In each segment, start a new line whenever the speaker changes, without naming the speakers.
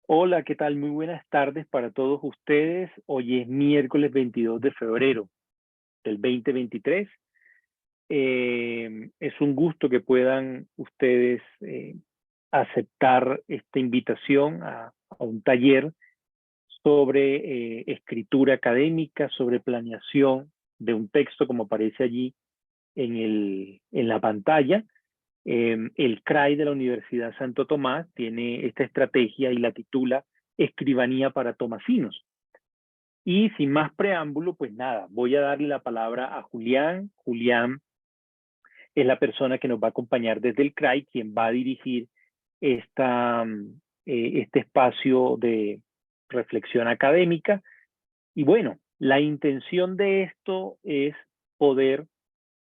Hola, ¿qué tal? Muy buenas tardes para todos ustedes. Hoy es miércoles 22 de febrero del 2023. Es un gusto que puedan ustedes aceptar esta invitación a un taller sobre escritura académica, sobre planeación de un texto, como aparece allí en la pantalla. El CRAI de la Universidad Santo Tomás tiene esta estrategia y la titula Escribanía para Tomasinos. Y sin más preámbulo, pues nada, voy a darle la palabra a Julián. Julián es la persona que nos va a acompañar desde el CRAI, quien va a dirigir esta, este espacio de reflexión académica. Y bueno, la intención de esto es poder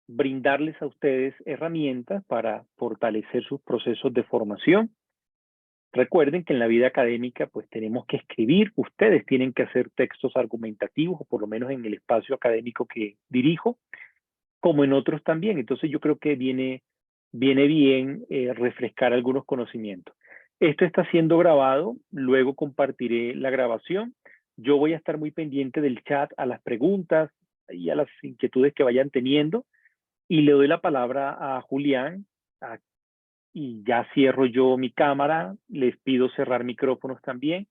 brindarles a ustedes herramientas para fortalecer sus procesos de formación. Recuerden que en la vida académica pues tenemos que escribir, ustedes tienen que hacer textos argumentativos, o por lo menos en el espacio académico que dirijo, como en otros también. Entonces yo creo que viene bien refrescar algunos conocimientos. Esto está siendo grabado, luego compartiré la grabación. Yo voy a estar muy pendiente del chat, a las preguntas y a las inquietudes que vayan teniendo. Y le doy la palabra a Julián, y ya cierro yo mi cámara, les pido cerrar micrófonos también.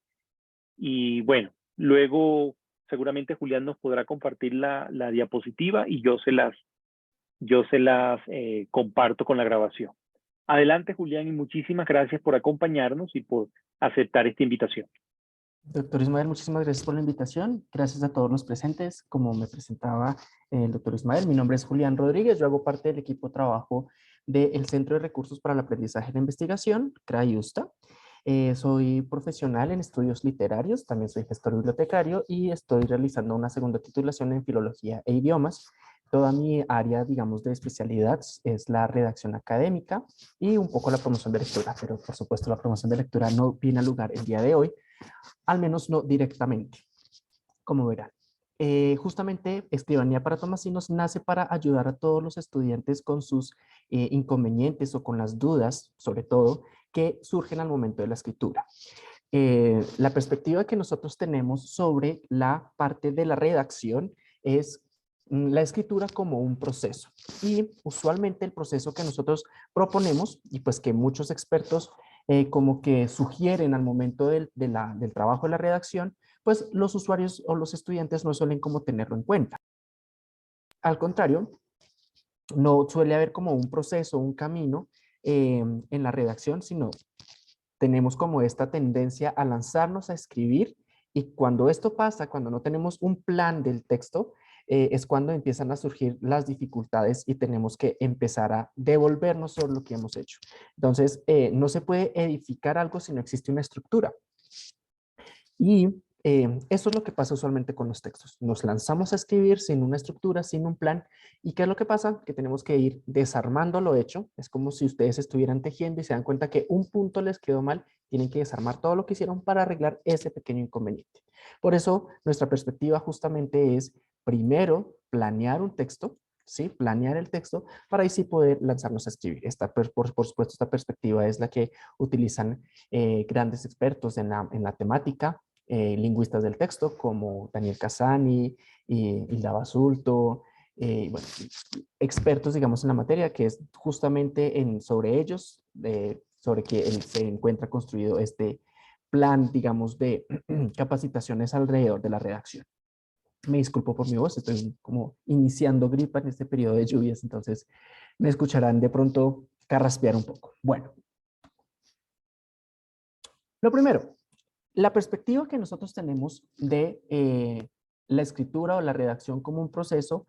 Y bueno, luego seguramente Julián nos podrá compartir la diapositiva y yo se las comparto con la grabación. Adelante, Julián, y muchísimas gracias por acompañarnos y por aceptar esta invitación.
Doctor Ismael, muchísimas gracias por la invitación. Gracias a todos los presentes. Como me presentaba el doctor Ismael, mi nombre es Julián Rodríguez. Yo hago parte del equipo de trabajo del Centro de Recursos para el Aprendizaje y la Investigación, CRAIUSTA. Soy profesional en estudios literarios, también soy gestor bibliotecario y estoy realizando una segunda titulación en Filología e Idiomas. Toda mi área, digamos, de especialidad es la redacción académica y un poco la promoción de lectura, pero por supuesto la promoción de lectura no viene a lugar el día de hoy, al menos no directamente, como verán. Justamente Escribanía para Tomasinos nace para ayudar a todos los estudiantes con sus inconvenientes o con las dudas, sobre todo, que surgen al momento de la escritura. La perspectiva que nosotros tenemos sobre la parte de la redacción es la escritura como un proceso, y usualmente el proceso que nosotros proponemos y pues que muchos expertos como que sugieren al momento del trabajo de la redacción, pues los usuarios o los estudiantes no suelen como tenerlo en cuenta. Al contrario, no suele haber como un proceso, un camino en la redacción, sino tenemos como esta tendencia a lanzarnos a escribir, y cuando esto pasa, cuando no tenemos un plan del texto, es cuando empiezan a surgir las dificultades y tenemos que empezar a devolvernos sobre lo que hemos hecho. Entonces, no se puede edificar algo si no existe una estructura. Y eso es lo que pasa usualmente con los textos. Nos lanzamos a escribir sin una estructura, sin un plan. ¿Y qué es lo que pasa? Que tenemos que ir desarmando lo hecho. Es como si ustedes estuvieran tejiendo y se dan cuenta que un punto les quedó mal. Tienen que desarmar todo lo que hicieron para arreglar ese pequeño inconveniente. Por eso, nuestra perspectiva justamente es primero planear un texto, ¿sí? Planear el texto para ahí sí poder lanzarnos a escribir. Por supuesto, esta perspectiva es la que utilizan grandes expertos en la temática, lingüistas del texto como Daniel Casani, Hilda Basulto, bueno, expertos, digamos, en la materia, que es justamente sobre ellos, sobre que se encuentra construido este plan, digamos, de capacitaciones alrededor de la redacción. Me disculpo por mi voz, estoy como iniciando gripa en este periodo de lluvias, entonces me escucharán de pronto carraspear un poco. Bueno, lo primero, la perspectiva que nosotros tenemos de la escritura o la redacción como un proceso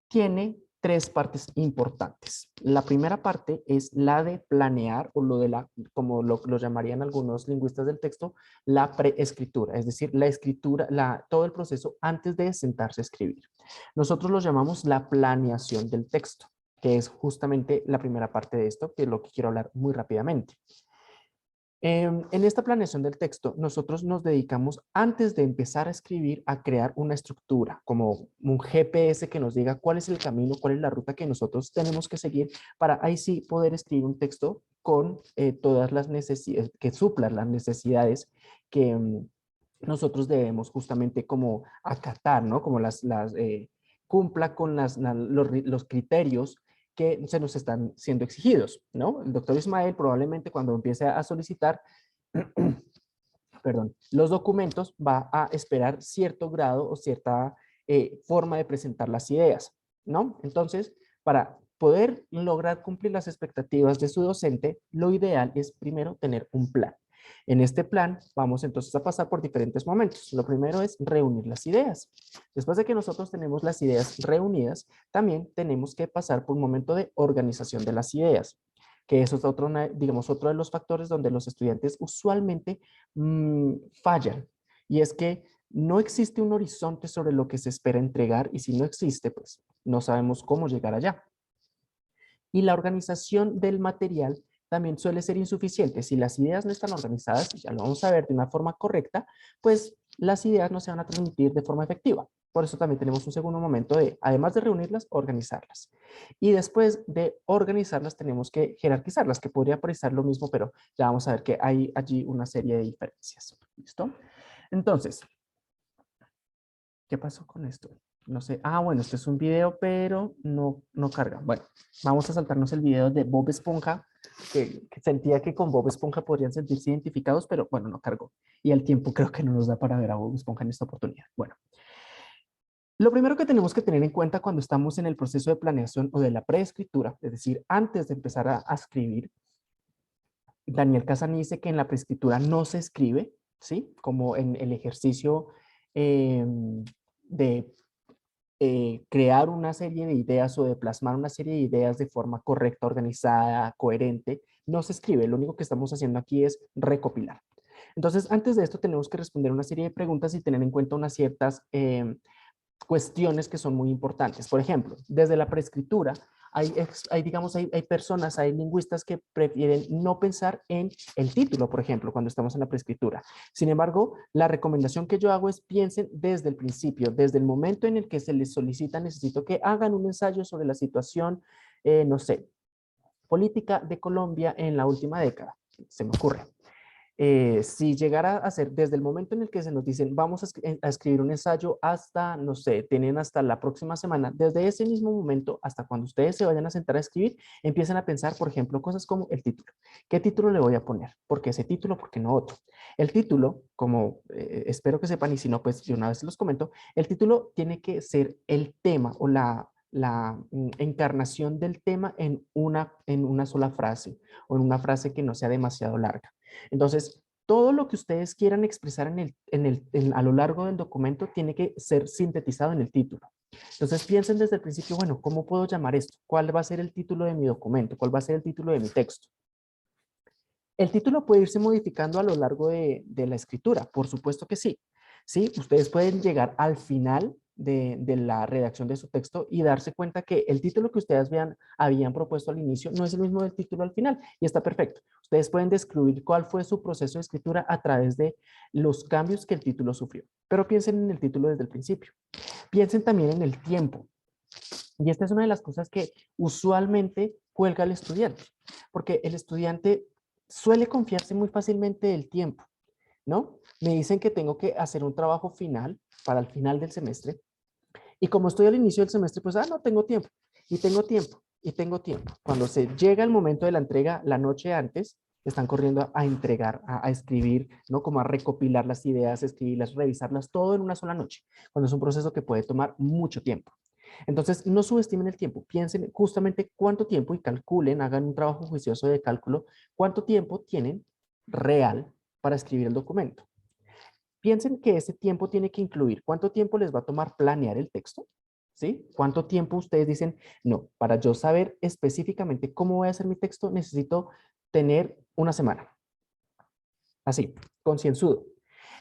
tiene tres partes importantes. La primera parte es la de planear, o lo de la, como lo llamarían algunos lingüistas del texto, la preescritura, es decir, la escritura, todo el proceso antes de sentarse a escribir. Nosotros lo llamamos la planeación del texto, que es justamente la primera parte de esto, que es lo que quiero hablar muy rápidamente. En esta planeación del texto, nosotros nos dedicamos, antes de empezar a escribir, a crear una estructura, como un GPS que nos diga cuál es el camino, cuál es la ruta que nosotros tenemos que seguir para ahí sí poder escribir un texto con todas las necesidades, que suplan las necesidades que nosotros debemos justamente como acatar, ¿no? Como cumpla con los criterios que se nos están siendo exigidos, ¿no? El doctor Ismael probablemente cuando empiece a solicitar perdón, los documentos va a esperar cierto grado o cierta forma de presentar las ideas, ¿no? Entonces, para poder lograr cumplir las expectativas de su docente, lo ideal es primero tener un plan. En este plan vamos entonces a pasar por diferentes momentos. Lo primero es reunir las ideas. Después de que nosotros tenemos las ideas reunidas, también tenemos que pasar por un momento de organización de las ideas, que eso es otro, digamos, otro de los factores donde los estudiantes usualmente fallan. Y es que no existe un horizonte sobre lo que se espera entregar y si no existe, pues no sabemos cómo llegar allá. Y la organización del material también suele ser insuficiente. Si las ideas no están organizadas, ya lo vamos a ver de una forma correcta, pues las ideas no se van a transmitir de forma efectiva. Por eso también tenemos un segundo momento de, además de reunirlas, organizarlas. Y después de organizarlas, tenemos que jerarquizarlas, que podría parecer lo mismo, pero ya vamos a ver que hay allí una serie de diferencias. ¿Listo? Entonces, ¿qué pasó con esto? No sé. Ah, bueno, este es un video, pero no carga. Bueno, vamos a saltarnos el video de Bob Esponja, que sentía que con Bob Esponja podrían sentirse identificados, pero bueno, no cargó. Y el tiempo creo que no nos da para ver a Bob Esponja en esta oportunidad. Bueno, lo primero que tenemos que tener en cuenta cuando estamos en el proceso de planeación o de la preescritura, es decir, antes de empezar a escribir, Daniel Casani dice que en la preescritura no se escribe, ¿sí? Como en el ejercicio de crear una serie de ideas o de plasmar una serie de ideas de forma correcta, organizada, coherente, no se escribe. Lo único que estamos haciendo aquí es recopilar. Entonces, antes de esto tenemos que responder una serie de preguntas y tener en cuenta unas ciertas cuestiones que son muy importantes. Por ejemplo, desde la preescritura, digamos, hay personas, hay lingüistas que prefieren no pensar en el título, por ejemplo, cuando estamos en la preescritura. Sin embargo, la recomendación que yo hago es piensen desde el principio, desde el momento en el que se les solicita, necesito que hagan un ensayo sobre la situación, no sé, política de Colombia en la última década. Se me ocurre. Si llegara a ser desde el momento en el que se nos dicen vamos a escribir un ensayo hasta, no sé, tienen hasta la próxima semana, desde ese mismo momento hasta cuando ustedes se vayan a sentar a escribir, empiezan a pensar, por ejemplo, cosas como el título. ¿Qué título le voy a poner? ¿Por qué ese título? ¿Por qué no otro? El título, como espero que sepan y si no, pues yo una vez los comento, el título tiene que ser el tema o la encarnación del tema en una sola frase o en una frase que no sea demasiado larga. Entonces, todo lo que ustedes quieran expresar a lo largo del documento tiene que ser sintetizado en el título. Entonces, piensen desde el principio, bueno, ¿cómo puedo llamar esto? ¿Cuál va a ser el título de mi documento? ¿Cuál va a ser el título de mi texto? El título puede irse modificando a lo largo de la escritura, por supuesto que sí. Sí, ustedes pueden llegar al final de la redacción de su texto y darse cuenta que el título que ustedes habían propuesto al inicio no es el mismo del título al final y está perfecto. Ustedes pueden describir cuál fue su proceso de escritura a través de los cambios que el título sufrió. Pero piensen en el título desde el principio. Piensen también en el tiempo. Y esta es una de las cosas que usualmente cuelga el estudiante, porque el estudiante suele confiarse muy fácilmente del tiempo, ¿no? Me dicen que tengo que hacer un trabajo final para el final del semestre y como estoy al inicio del semestre, pues, no, tengo tiempo y tengo tiempo y tengo tiempo. Cuando se llega el momento de la entrega, la noche antes, están corriendo a entregar, a escribir, ¿no? Como a recopilar las ideas, escribirlas, revisarlas, todo en una sola noche, cuando es un proceso que puede tomar mucho tiempo. Entonces, no subestimen el tiempo, piensen justamente cuánto tiempo y calculen, hagan un trabajo juicioso de cálculo, cuánto tiempo tienen real para escribir el documento. Piensen que ese tiempo tiene que incluir cuánto tiempo les va a tomar planear el texto, ¿sí? ¿Cuánto tiempo ustedes dicen, no, para yo saber específicamente cómo voy a hacer mi texto, necesito tener una semana? Así, concienzudo.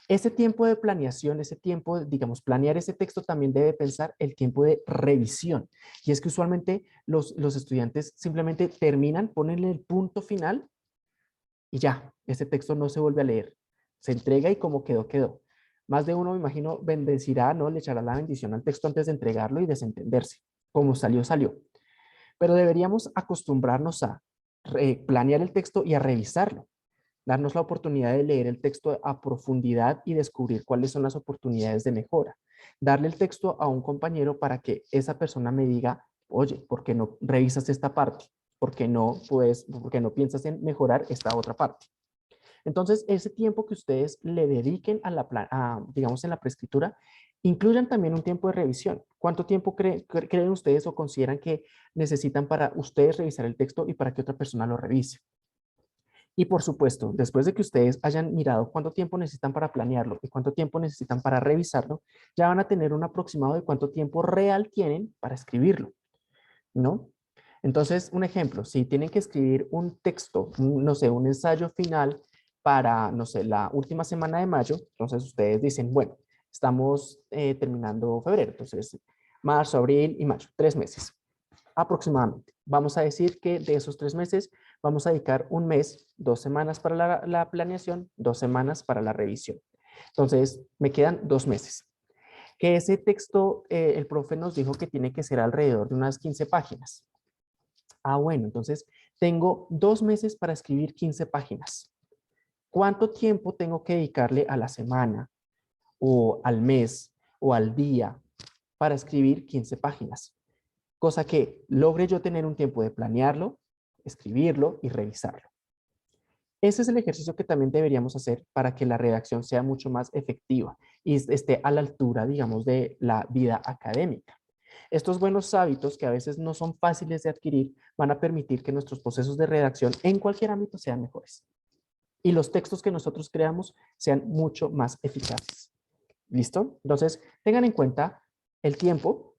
Ese tiempo de planeación, ese tiempo, digamos, planear ese texto también debe pensar el tiempo de revisión. Y es que usualmente los estudiantes simplemente terminan, ponen el punto final y ya, ese texto no se vuelve a leer. Se entrega y como quedó, quedó. Más de uno, me imagino, bendecirá, ¿no? Le echará la bendición al texto antes de entregarlo y desentenderse. Como salió, salió. Pero deberíamos acostumbrarnos a planear el texto y a revisarlo. Darnos la oportunidad de leer el texto a profundidad y descubrir cuáles son las oportunidades de mejora. Darle el texto a un compañero para que esa persona me diga, oye, ¿por qué no revisas esta parte? ¿Por qué no piensas en mejorar esta otra parte? Entonces, ese tiempo que ustedes le dediquen digamos, en la preescritura, incluyan también un tiempo de revisión. ¿Cuánto tiempo creen ustedes o consideran que necesitan para ustedes revisar el texto y para que otra persona lo revise? Y por supuesto, después de que ustedes hayan mirado cuánto tiempo necesitan para planearlo y cuánto tiempo necesitan para revisarlo, ya van a tener un aproximado de cuánto tiempo real tienen para escribirlo, ¿no? Entonces, un ejemplo, si tienen que escribir un texto, no sé, un ensayo final para, no sé, la última semana de mayo, entonces ustedes dicen, bueno, estamos terminando febrero, entonces marzo, abril y mayo, 3 meses aproximadamente. Vamos a decir que de esos 3 meses vamos a dedicar un mes, 2 semanas para la planeación, 2 semanas para la revisión. Entonces, me quedan 2 meses. Que ese texto, el profe nos dijo que tiene que ser alrededor de unas 15 páginas. Ah, bueno, entonces tengo 2 meses para escribir 15 páginas. ¿Cuánto tiempo tengo que dedicarle a la semana o al mes o al día para escribir 15 páginas? Cosa que logre yo tener un tiempo de planearlo, escribirlo y revisarlo. Ese es el ejercicio que también deberíamos hacer para que la redacción sea mucho más efectiva y esté a la altura, digamos, de la vida académica. Estos buenos hábitos, que a veces no son fáciles de adquirir, van a permitir que nuestros procesos de redacción en cualquier ámbito sean mejores y los textos que nosotros creamos sean mucho más eficaces. ¿Listo? Entonces, tengan en cuenta el tiempo,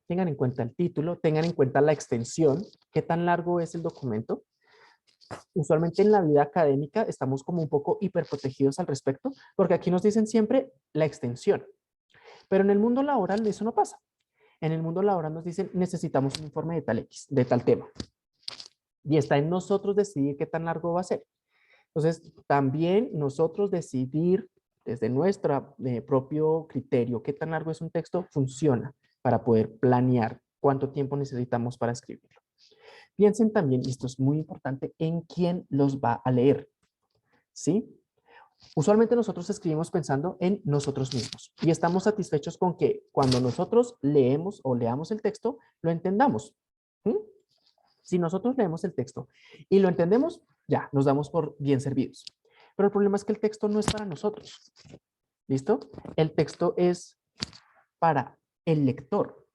tengan en cuenta el título, tengan en cuenta la extensión, qué tan largo es el documento. Usualmente en la vida académica estamos como un poco hiperprotegidos al respecto, porque aquí nos dicen siempre la extensión. Pero en el mundo laboral eso no pasa. En el mundo laboral nos dicen necesitamos un informe de tal X, de tal tema. Y está en nosotros decidir qué tan largo va a ser. Entonces, también nosotros decidir desde nuestro propio criterio qué tan largo es un texto funciona para poder planear cuánto tiempo necesitamos para escribirlo. Piensen también, y esto es muy importante, en quién los va a leer, ¿sí? Usualmente nosotros escribimos pensando en nosotros mismos y estamos satisfechos con que cuando nosotros leemos o leamos el texto, lo entendamos. ¿Sí? Si nosotros leemos el texto y lo entendemos, ya, nos damos por bien servidos. Pero el problema es que el texto no es para nosotros. ¿Listo? El texto es para el lector.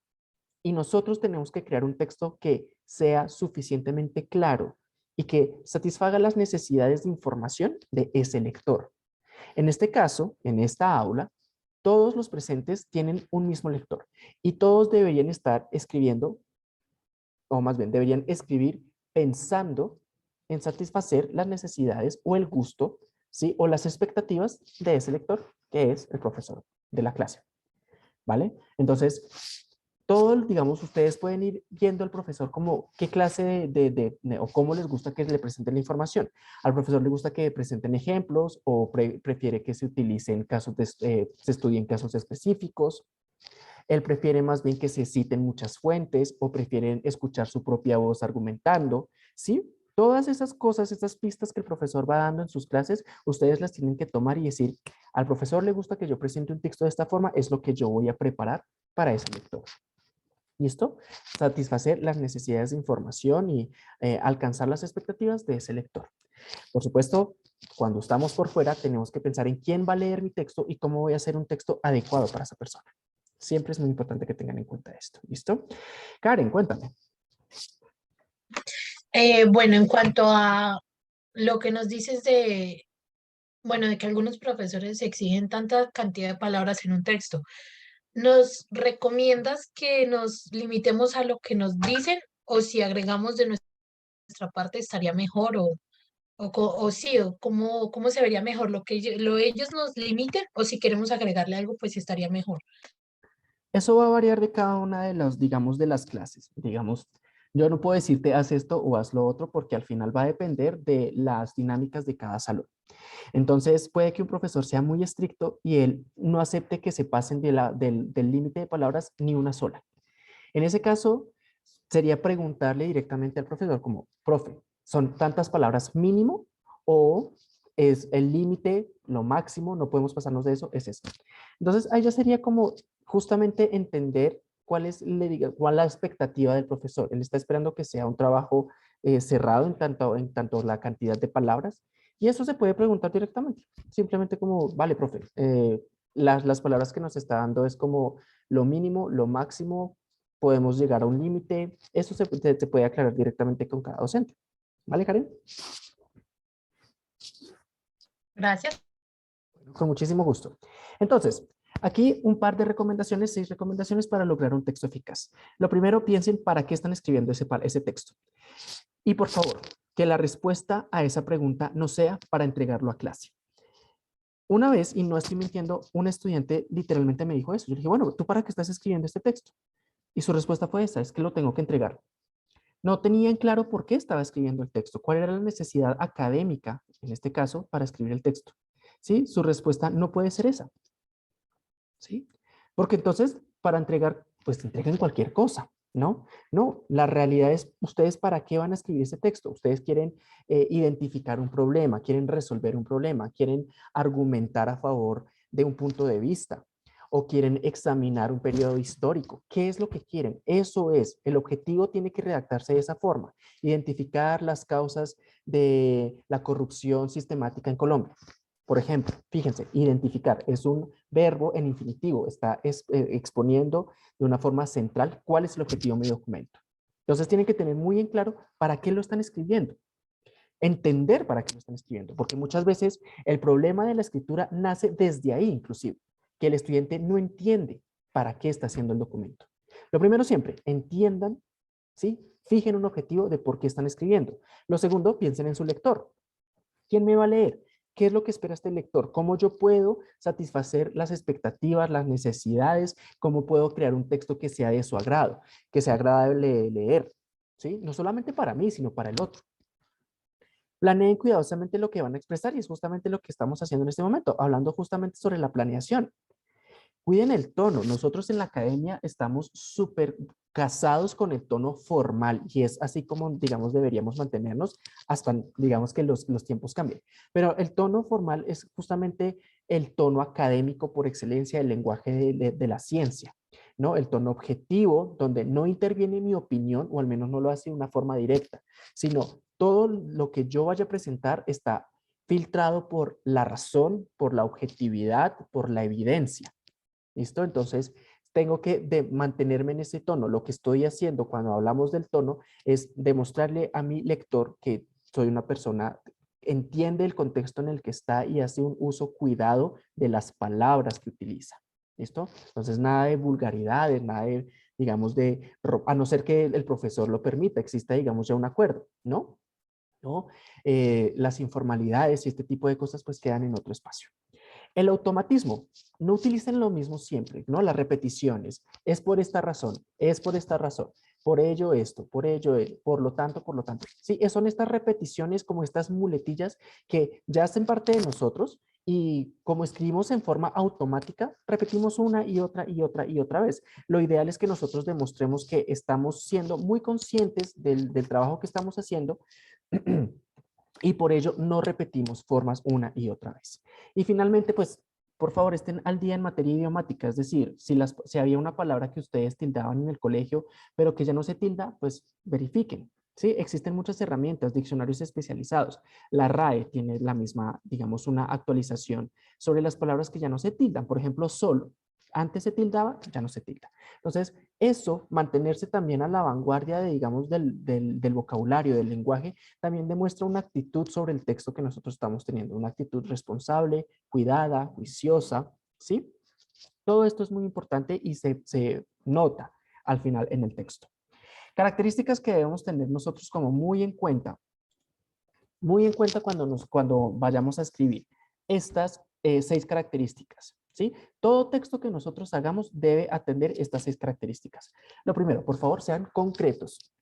Y nosotros tenemos que crear un texto que sea suficientemente claro y que satisfaga las necesidades de información de ese lector. En este caso, en esta aula, todos los presentes tienen un mismo lector y todos deberían estar escribiendo, o más bien deberían escribir pensando en satisfacer las necesidades o el gusto, ¿sí? O las expectativas de ese lector, que es el profesor de la clase. ¿Vale? Entonces, digamos, ustedes pueden ir viendo al profesor como qué clase o cómo les gusta que le presenten la información. Al profesor le gusta que presenten ejemplos o prefiere que se utilicen casos se estudien casos específicos. Él prefiere más bien que se citen muchas fuentes o prefieren escuchar su propia voz argumentando, ¿sí? Todas esas cosas, esas pistas que el profesor va dando en sus clases, ustedes las tienen que tomar y decir, al profesor le gusta que yo presente un texto de esta forma, es lo que yo voy a preparar para ese lector. ¿Listo? Satisfacer las necesidades de información y alcanzar las expectativas de ese lector. Por supuesto, cuando estamos por fuera, tenemos que pensar en quién va a leer mi texto y cómo voy a hacer un texto adecuado para esa persona. Siempre es muy importante que tengan en cuenta esto. ¿Listo? Karen, cuéntame.
Bueno, en cuanto a lo que nos dices bueno, de que algunos profesores exigen tanta cantidad de palabras en un texto, ¿nos recomiendas que nos limitemos a lo que nos dicen o si agregamos de nuestra parte estaría mejor o sí, o cómo se vería mejor lo que ellos nos limiten o si queremos agregarle algo, pues sí estaría mejor?
Eso va a variar de cada una de las, digamos, de las clases. Digamos, yo no puedo decirte haz esto o haz lo otro porque al final va a depender de las dinámicas de cada salón. Entonces, puede que un profesor sea muy estricto y él no acepte que se pasen del límite de palabras ni una sola. En ese caso, sería preguntarle directamente al profesor como, profe, ¿Son tantas palabras mínimo o es el límite, lo máximo, no podemos pasarnos de eso, es eso? Entonces, ahí ya sería como justamente entender cuál es, cuál la expectativa del profesor. Él está esperando que sea un trabajo cerrado en tanto la cantidad de palabras, y eso se puede preguntar directamente. Simplemente como, vale, profe, las palabras que nos está dando es como lo mínimo, lo máximo, podemos llegar a un límite. Eso se puede aclarar directamente con cada docente. ¿Vale, Karen?
Gracias.
Con muchísimo gusto. Entonces, aquí un par de recomendaciones, 6 recomendaciones para lograr un texto eficaz. Lo primero, piensen para qué están escribiendo ese texto. Y por favor, que la respuesta a esa pregunta no sea para entregarlo a clase. Una vez, y no estoy mintiendo, un estudiante literalmente me dijo eso. Yo le dije, bueno, ¿tú para qué estás escribiendo este texto? Y su respuesta fue esa, es que lo tengo que entregar. No tenía en claro por qué estaba escribiendo el texto, cuál era la necesidad académica, en este caso, para escribir el texto. ¿Sí? Su respuesta no puede ser esa. ¿Sí? Porque entonces, para entregar, pues entreguen cualquier cosa, ¿no? No, la realidad es, ¿ustedes para qué van a escribir ese texto? Ustedes quieren identificar un problema, quieren resolver un problema, quieren argumentar a favor de un punto de vista o quieren examinar un periodo histórico. ¿Qué es lo que quieren? Eso es, el objetivo tiene que redactarse de esa forma, identificar las causas de la corrupción sistemática en Colombia. Por ejemplo, fíjense, identificar es un verbo en infinitivo, está exponiendo de una forma central cuál es el objetivo de mi documento. Entonces tienen que tener muy en claro para qué lo están escribiendo, entender para qué lo están escribiendo, porque muchas veces el problema de la escritura nace desde ahí inclusive, que el estudiante no entiende para qué está haciendo el documento. Lo primero siempre, entiendan, ¿sí? Fijen un objetivo de por qué están escribiendo. Lo segundo, piensen en su lector. ¿Quién me va a leer? ¿Qué es lo que espera este lector? ¿Cómo yo puedo satisfacer las expectativas, las necesidades? ¿Cómo puedo crear un texto que sea de su agrado, que sea agradable de leer? ¿Sí? No solamente para mí, sino para el otro. Planeen cuidadosamente lo que van a expresar y es justamente lo que estamos haciendo en este momento, hablando justamente sobre la planeación. Cuiden el tono. Nosotros en la academia estamos súper casados con el tono formal y es así como, digamos, deberíamos mantenernos hasta, digamos, que los tiempos cambien. Pero el tono formal es justamente el tono académico por excelencia, el lenguaje de la ciencia, ¿no? El tono objetivo, donde no interviene mi opinión, o al menos no lo hace de una forma directa, sino todo lo que yo vaya a presentar está filtrado por la razón, por la objetividad, por la evidencia. ¿Listo? Entonces, tengo que mantenerme en ese tono. Lo que estoy haciendo cuando hablamos del tono es demostrarle a mi lector que soy una persona, entiende el contexto en el que está y hace un uso cuidado de las palabras que utiliza. ¿Listo? Entonces, nada de vulgaridades, nada de, digamos, a no ser que el profesor lo permita, exista, digamos, ya un acuerdo, ¿no? ¿No? Las informalidades y este tipo de cosas pues quedan en otro espacio. El automatismo, no utilicen lo mismo siempre, ¿no? Las repeticiones, es por esta razón, es por esta razón, por ello esto, por ello, por lo tanto, por lo tanto. Sí, son estas repeticiones como estas muletillas que ya hacen parte de nosotros y como escribimos en forma automática, repetimos una y otra y otra y otra vez. Lo ideal es que nosotros demostremos que estamos siendo muy conscientes del trabajo que estamos haciendo y por ello no repetimos formas una y otra vez. Y finalmente, pues, por favor, estén al día en materia idiomática, es decir, si había una palabra que ustedes tildaban en el colegio, pero que ya no se tilda, pues verifiquen. Sí, existen muchas herramientas, diccionarios especializados. La RAE tiene la misma, digamos, una actualización sobre las palabras que ya no se tildan. Por ejemplo, solo. Antes se tildaba, ya no se tilda. Entonces, eso, mantenerse también a la vanguardia de, digamos, del vocabulario, del lenguaje, también demuestra una actitud sobre el texto que nosotros estamos teniendo, una actitud responsable, cuidada, juiciosa, ¿sí? Todo esto es muy importante y se nota al final en el texto. Características que debemos tener nosotros como muy en cuenta cuando vayamos a escribir estas 6 características, ¿sí? Todo texto que nosotros hagamos debe atender estas 6 características. Lo primero, por favor, sean concretos.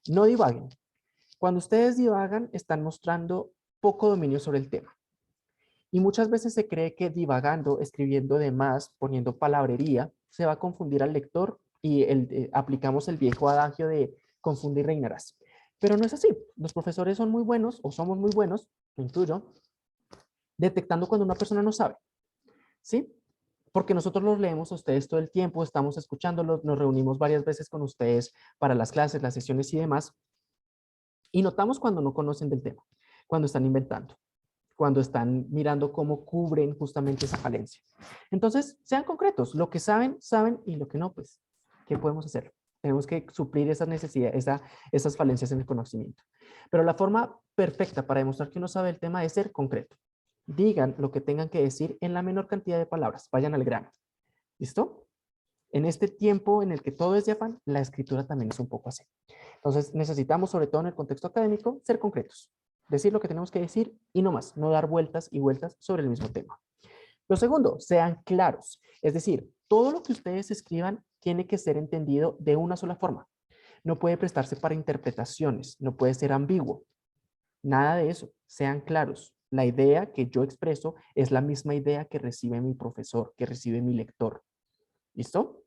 No divaguen. Cuando ustedes divagan, están mostrando poco dominio sobre el tema. Y muchas veces se cree que divagando, escribiendo de más, poniendo palabrería, se va a confundir al lector y aplicamos el viejo adagio de confunde y reinarás. Pero no es así. Los profesores son muy buenos, o somos muy buenos, me incluyo, detectando cuando una persona no sabe, ¿sí? Porque nosotros los leemos a ustedes todo el tiempo, estamos escuchándolos, nos reunimos varias veces con ustedes para las clases, las sesiones y demás, y notamos cuando no conocen del tema, cuando están inventando, cuando están mirando cómo cubren justamente esa falencia. Entonces, sean concretos, lo que saben, saben, y lo que no, pues, ¿qué podemos hacer? Tenemos que suplir esas necesidades, esas falencias en el conocimiento. Pero la forma perfecta para demostrar que uno sabe el tema es ser concreto. Digan lo que tengan que decir en la menor cantidad de palabras, vayan al grano. ¿Listo? En este tiempo en el que todo es de afán, la escritura también es un poco así. Entonces necesitamos, sobre todo en el contexto académico, ser concretos. Decir lo que tenemos que decir y no más, no dar vueltas y vueltas sobre el mismo tema. Lo segundo, sean claros. Es decir, todo lo que ustedes escriban tiene que ser entendido de una sola forma. No puede prestarse para interpretaciones, no puede ser ambiguo. Nada de eso, sean claros. La idea que yo expreso es la misma idea que recibe mi profesor, que recibe mi lector. ¿Listo?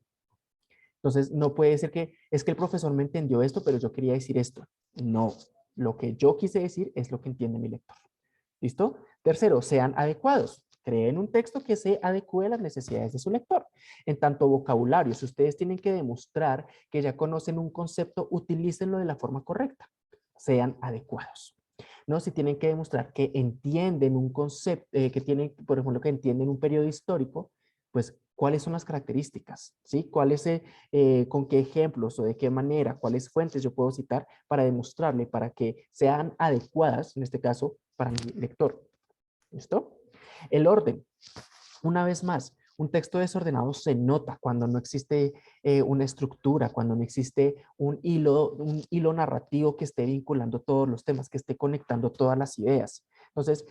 Entonces, no puede ser que es que el profesor me entendió esto, pero yo quería decir esto. No, lo que yo quise decir es lo que entiende mi lector. ¿Listo? Tercero, sean adecuados. Creen un texto que se adecue a las necesidades de su lector. En tanto vocabulario, si ustedes tienen que demostrar que ya conocen un concepto, utilícenlo de la forma correcta. Sean adecuados. ¿No? Si tienen que demostrar que entienden un concepto, que tienen, por ejemplo, que entienden un periodo histórico, pues, ¿cuáles son las características? ¿Sí? ¿Con qué ejemplos o de qué manera, cuáles fuentes yo puedo citar para demostrarle, para que sean adecuadas, en este caso, para mi lector? ¿Listo? El orden. Una vez más, un texto desordenado se nota cuando no existe una estructura, cuando no existe un hilo narrativo que esté vinculando todos los temas, que esté conectando todas las ideas. Entonces,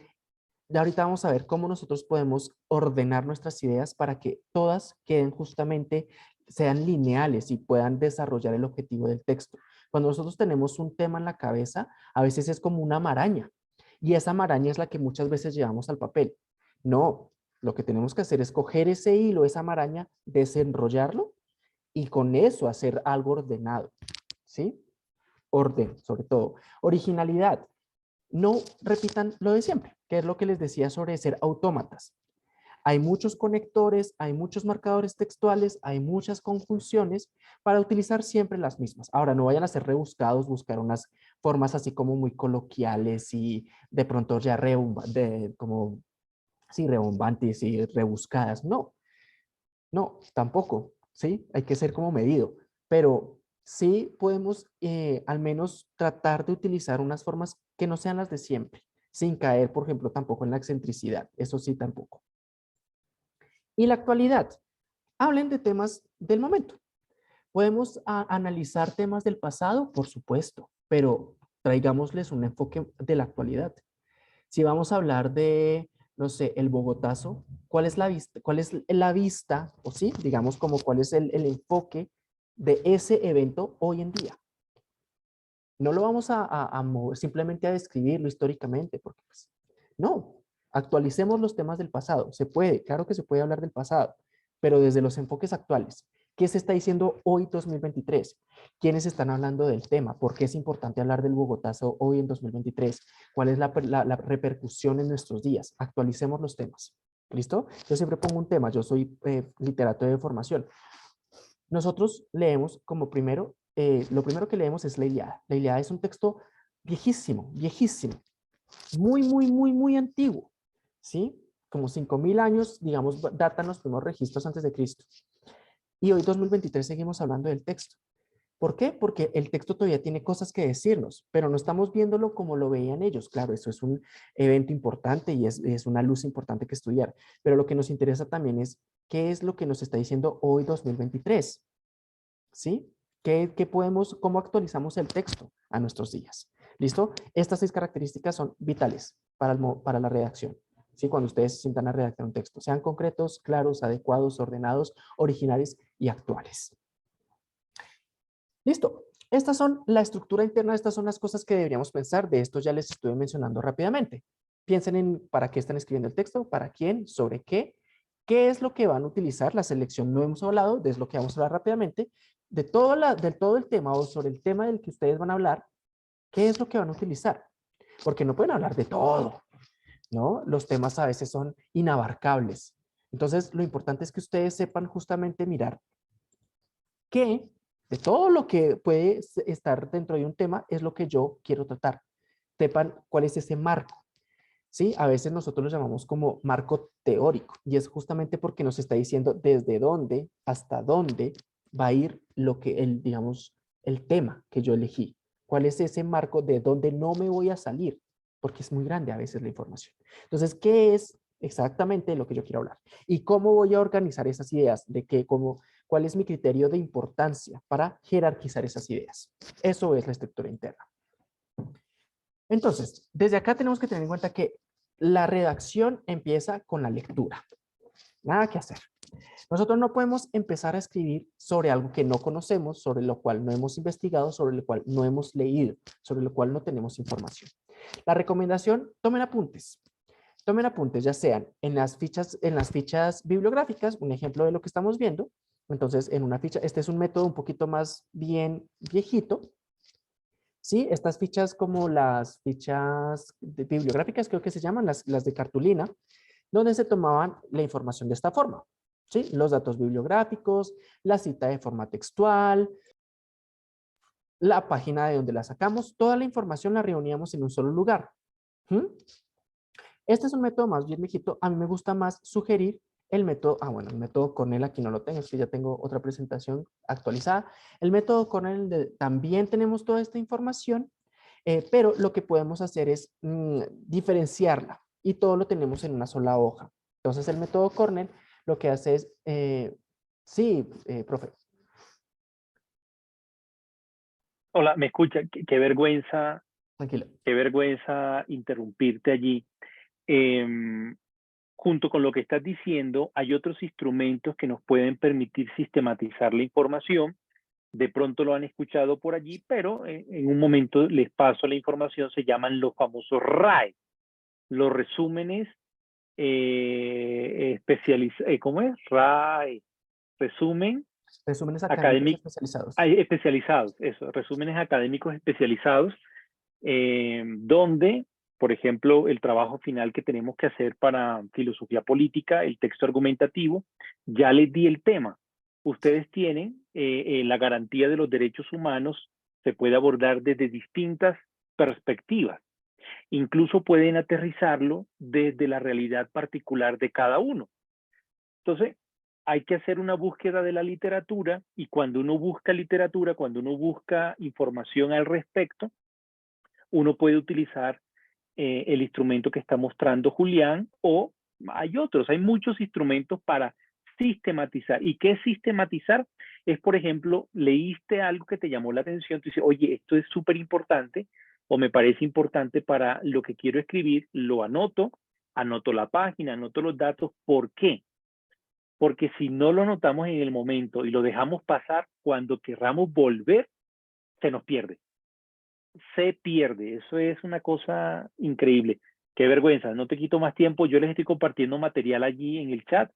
ya ahorita vamos a ver cómo nosotros podemos ordenar nuestras ideas para que todas queden justamente, sean lineales y puedan desarrollar el objetivo del texto. Cuando nosotros tenemos un tema en la cabeza, a veces es como una maraña y esa maraña es la que muchas veces llevamos al papel. No, lo que tenemos que hacer es coger ese hilo, esa maraña, desenrollarlo y con eso hacer algo ordenado, ¿sí? Orden, sobre todo. Originalidad. No repitan lo de siempre, que es lo que les decía sobre ser autómatas. Hay muchos conectores, hay muchos marcadores textuales, hay muchas conjunciones para utilizar siempre las mismas. Ahora, no vayan a ser rebuscados, buscar unas formas así como muy coloquiales y de pronto ya como, sí, rebombantes y rebuscadas. No, no, tampoco, ¿sí? Hay que ser como medido, pero sí podemos al menos tratar de utilizar unas formas que no sean las de siempre, sin caer, por ejemplo, tampoco en la excentricidad, eso sí tampoco. Y la actualidad, hablen de temas del momento. ¿Podemos analizar temas del pasado? Por supuesto, pero traigámosles un enfoque de la actualidad. Si vamos a hablar de, no sé, el Bogotazo, cuál es la vista, o sí, digamos como cuál es el enfoque de ese evento hoy en día? No lo vamos a mover, simplemente a describirlo históricamente, porque pues, no, actualicemos los temas del pasado. Se puede, claro que se puede hablar del pasado, pero desde los enfoques actuales. ¿Qué se está diciendo hoy 2023? ¿Quiénes están hablando del tema? ¿Por qué es importante hablar del Bogotazo hoy en 2023? ¿Cuál es la repercusión en nuestros días? Actualicemos los temas. ¿Listo? Yo siempre pongo un tema, yo soy literato de formación. Nosotros leemos como primero, lo primero que leemos es la Ilíada. La Ilíada es un texto viejísimo, viejísimo, muy, muy, muy, muy antiguo, ¿sí? Como 5000 años, digamos, datan los primeros registros antes de Cristo. Y hoy, 2023, seguimos hablando del texto. ¿Por qué? Porque el texto todavía tiene cosas que decirnos, pero no estamos viéndolo como lo veían ellos. Claro, eso es un evento importante y es una luz importante que estudiar, pero lo que nos interesa también es qué es lo que nos está diciendo hoy 2023, ¿sí? ¿Cómo actualizamos el texto a nuestros días? ¿Listo? Estas 6 características son vitales para la redacción. ¿Sí? Cuando ustedes se sientan a redactar un texto, sean concretos, claros, adecuados, ordenados, originales y actuales. Listo. Estas son la estructura interna, estas son las cosas que deberíamos pensar. De esto ya les estuve mencionando rápidamente. Piensen en para qué están escribiendo el texto, para quién, sobre qué es lo que van a utilizar. La selección no hemos hablado, es lo que vamos a hablar rápidamente. De todo el tema o sobre el tema del que ustedes van a hablar, ¿Qué es lo que van a utilizar? Porque no pueden hablar de todo, ¿no? Los temas a veces son inabarcables. Entonces, lo importante es que ustedes sepan justamente mirar que de todo lo que puede estar dentro de un tema es lo que yo quiero tratar. Sepan cuál es ese marco. ¿Sí? A veces nosotros lo llamamos como marco teórico y es justamente porque nos está diciendo desde dónde hasta dónde va a ir lo que digamos, el tema que yo elegí. ¿Cuál es ese marco de dónde no me voy a salir? Porque es muy grande a veces la información. Entonces, ¿qué es exactamente lo que yo quiero hablar? ¿Y cómo voy a organizar esas ideas? ¿Cuál es mi criterio de importancia para jerarquizar esas ideas? Eso es la estructura interna. Entonces, desde acá tenemos que tener en cuenta que la redacción empieza con la lectura. Nada que hacer. Nosotros no podemos empezar a escribir sobre algo que no conocemos, sobre lo cual no hemos investigado, sobre lo cual no hemos leído, sobre lo cual no tenemos información. La recomendación, tomen apuntes. Tomen apuntes, ya sean en las fichas bibliográficas, un ejemplo de lo que estamos viendo. Entonces, en una ficha, este es un método un poquito más bien viejito. Sí, estas fichas como las fichas bibliográficas, creo que se llaman, las de cartulina, donde se tomaban la información de esta forma. ¿Sí? Los datos bibliográficos, la cita de forma textual, la página de donde la sacamos, toda la información la reuníamos en un solo lugar. ¿Mm? Este es un método más bien viejito. A mí me gusta más sugerir el método, bueno, el método Cornell aquí no lo tengo, es que ya tengo otra presentación actualizada. El método Cornell también tenemos toda esta información, pero lo que podemos hacer es diferenciarla y todo lo tenemos en una sola hoja. Entonces el método Cornell lo que hace es, sí, profe.
Hola, ¿me escucha? Qué vergüenza,
Tranquilo.
qué vergüenza interrumpirte allí. Junto con lo que estás diciendo, hay otros instrumentos que nos pueden permitir sistematizar la información. De pronto lo han escuchado por allí, pero en un momento les paso la información. Se llaman los famosos RAE, los resúmenes ¿cómo es? RAE, resumen
Resúmenes académicos
académicos
especializados.
especializados, eso, resúmenes académicos especializados, donde, por ejemplo, el trabajo final que tenemos que hacer para filosofía política, el texto argumentativo, ya les di el tema. Ustedes tienen la garantía de los derechos humanos, se puede abordar desde distintas perspectivas. Incluso pueden aterrizarlo desde la realidad particular de cada uno. Entonces, hay que hacer una búsqueda de la literatura y cuando uno busca literatura, cuando uno busca información al respecto, uno puede utilizar el instrumento que está mostrando Julián o hay otros, hay muchos instrumentos para sistematizar. ¿Y qué es sistematizar? Es, por ejemplo, leíste algo que te llamó la atención, tú dices, oye, esto es súper importante o me parece importante para lo que quiero escribir, lo anoto, anoto la página, anoto los datos. ¿Por qué? Porque si no lo notamos en el momento y lo dejamos pasar, cuando querramos volver, se nos pierde. Se pierde. Eso es una cosa increíble. Qué vergüenza. No te quito más tiempo. Yo les estoy compartiendo material allí en el chat.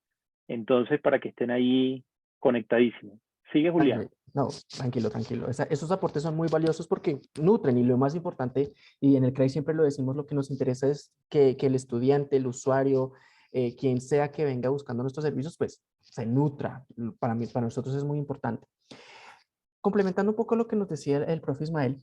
Entonces, para que estén ahí conectadísimos. Sigue, Julián.
No, tranquilo, tranquilo. Esos aportes son muy valiosos porque nutren y lo más importante, y en el CRAI siempre lo decimos, lo que nos interesa es que el estudiante, el usuario, quien sea que venga buscando nuestros servicios, pues se nutra. Para nosotros es muy importante. Complementando un poco lo que nos decía el profe Ismael,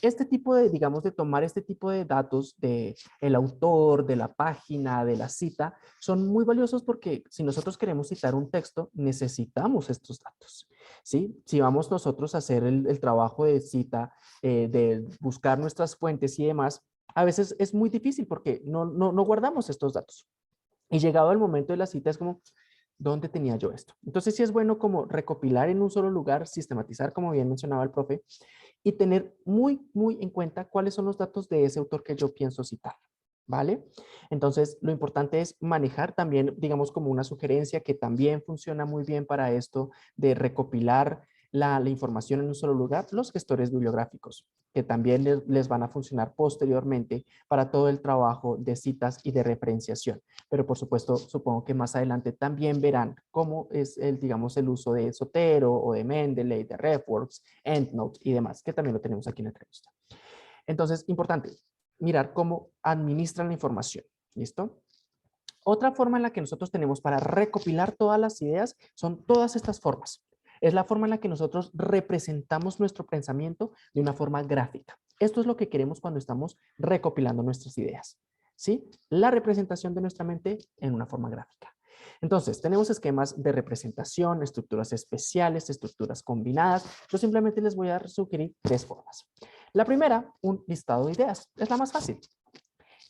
este tipo de, digamos, de tomar este tipo de datos de el autor, de la página, de la cita, son muy valiosos porque si nosotros queremos citar un texto, necesitamos estos datos, ¿sí? Si vamos nosotros a hacer el trabajo de cita, de buscar nuestras fuentes y demás, a veces es muy difícil porque no guardamos estos datos. Y llegado el momento de la cita es como, ¿dónde tenía yo esto? Entonces sí es bueno como recopilar en un solo lugar, sistematizar, como bien mencionaba el profe, y tener muy en cuenta cuáles son los datos de ese autor que yo pienso citar, ¿vale? Entonces, lo importante es manejar también, digamos, como una sugerencia que también funciona muy bien para esto de recopilar la información en un solo lugar, los gestores bibliográficos, que también les van a funcionar posteriormente para todo el trabajo de citas y de referenciación. Pero por supuesto, supongo que más adelante también verán cómo es digamos, el uso de Zotero o de Mendeley, de RefWorks, EndNote y demás, que también lo tenemos aquí en la entrevista. Entonces, importante, mirar cómo administran la información. ¿Listo? Otra forma en la que nosotros tenemos para recopilar todas las ideas son todas estas formas. Es la forma en la que nosotros representamos nuestro pensamiento de una forma gráfica. Esto es lo que queremos cuando estamos recopilando nuestras ideas. ¿Sí? La representación de nuestra mente en una forma gráfica. Entonces, tenemos esquemas de representación, estructuras especiales, estructuras combinadas. Yo simplemente les voy a sugerir 3 formas. La primera, un listado de ideas. Es la más fácil.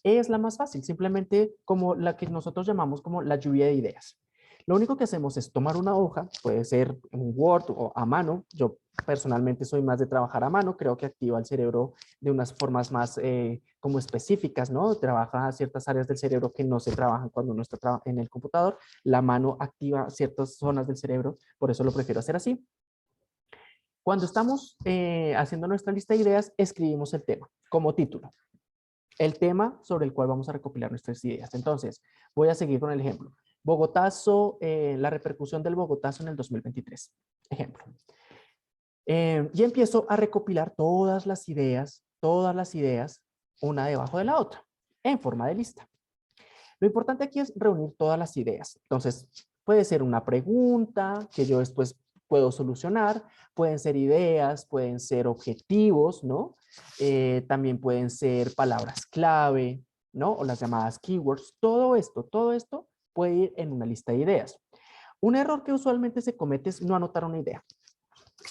Es la más fácil, simplemente como la que nosotros llamamos como la lluvia de ideas. Lo único que hacemos es tomar una hoja, puede ser un Word o a mano. Yo personalmente soy más de trabajar a mano, creo que activa el cerebro de unas formas más como específicas, ¿no? Trabaja ciertas áreas del cerebro que no se trabajan cuando uno está en el computador. La mano activa ciertas zonas del cerebro, por eso lo prefiero hacer así. Cuando estamos haciendo nuestra lista de ideas, escribimos el tema como título. El tema sobre el cual vamos a recopilar nuestras ideas. Entonces, voy a seguir con el ejemplo. Bogotazo, la repercusión del Bogotazo en el 2023. Ejemplo. Y empiezo a recopilar todas las ideas, una debajo de la otra, en forma de lista. Lo importante aquí es reunir todas las ideas. Entonces, puede ser una pregunta que yo después puedo solucionar, pueden ser ideas, pueden ser objetivos, ¿no? También pueden ser palabras clave, ¿no? O las llamadas keywords. Todo esto puede ir en una lista de ideas. Un error que usualmente se comete es no anotar una idea.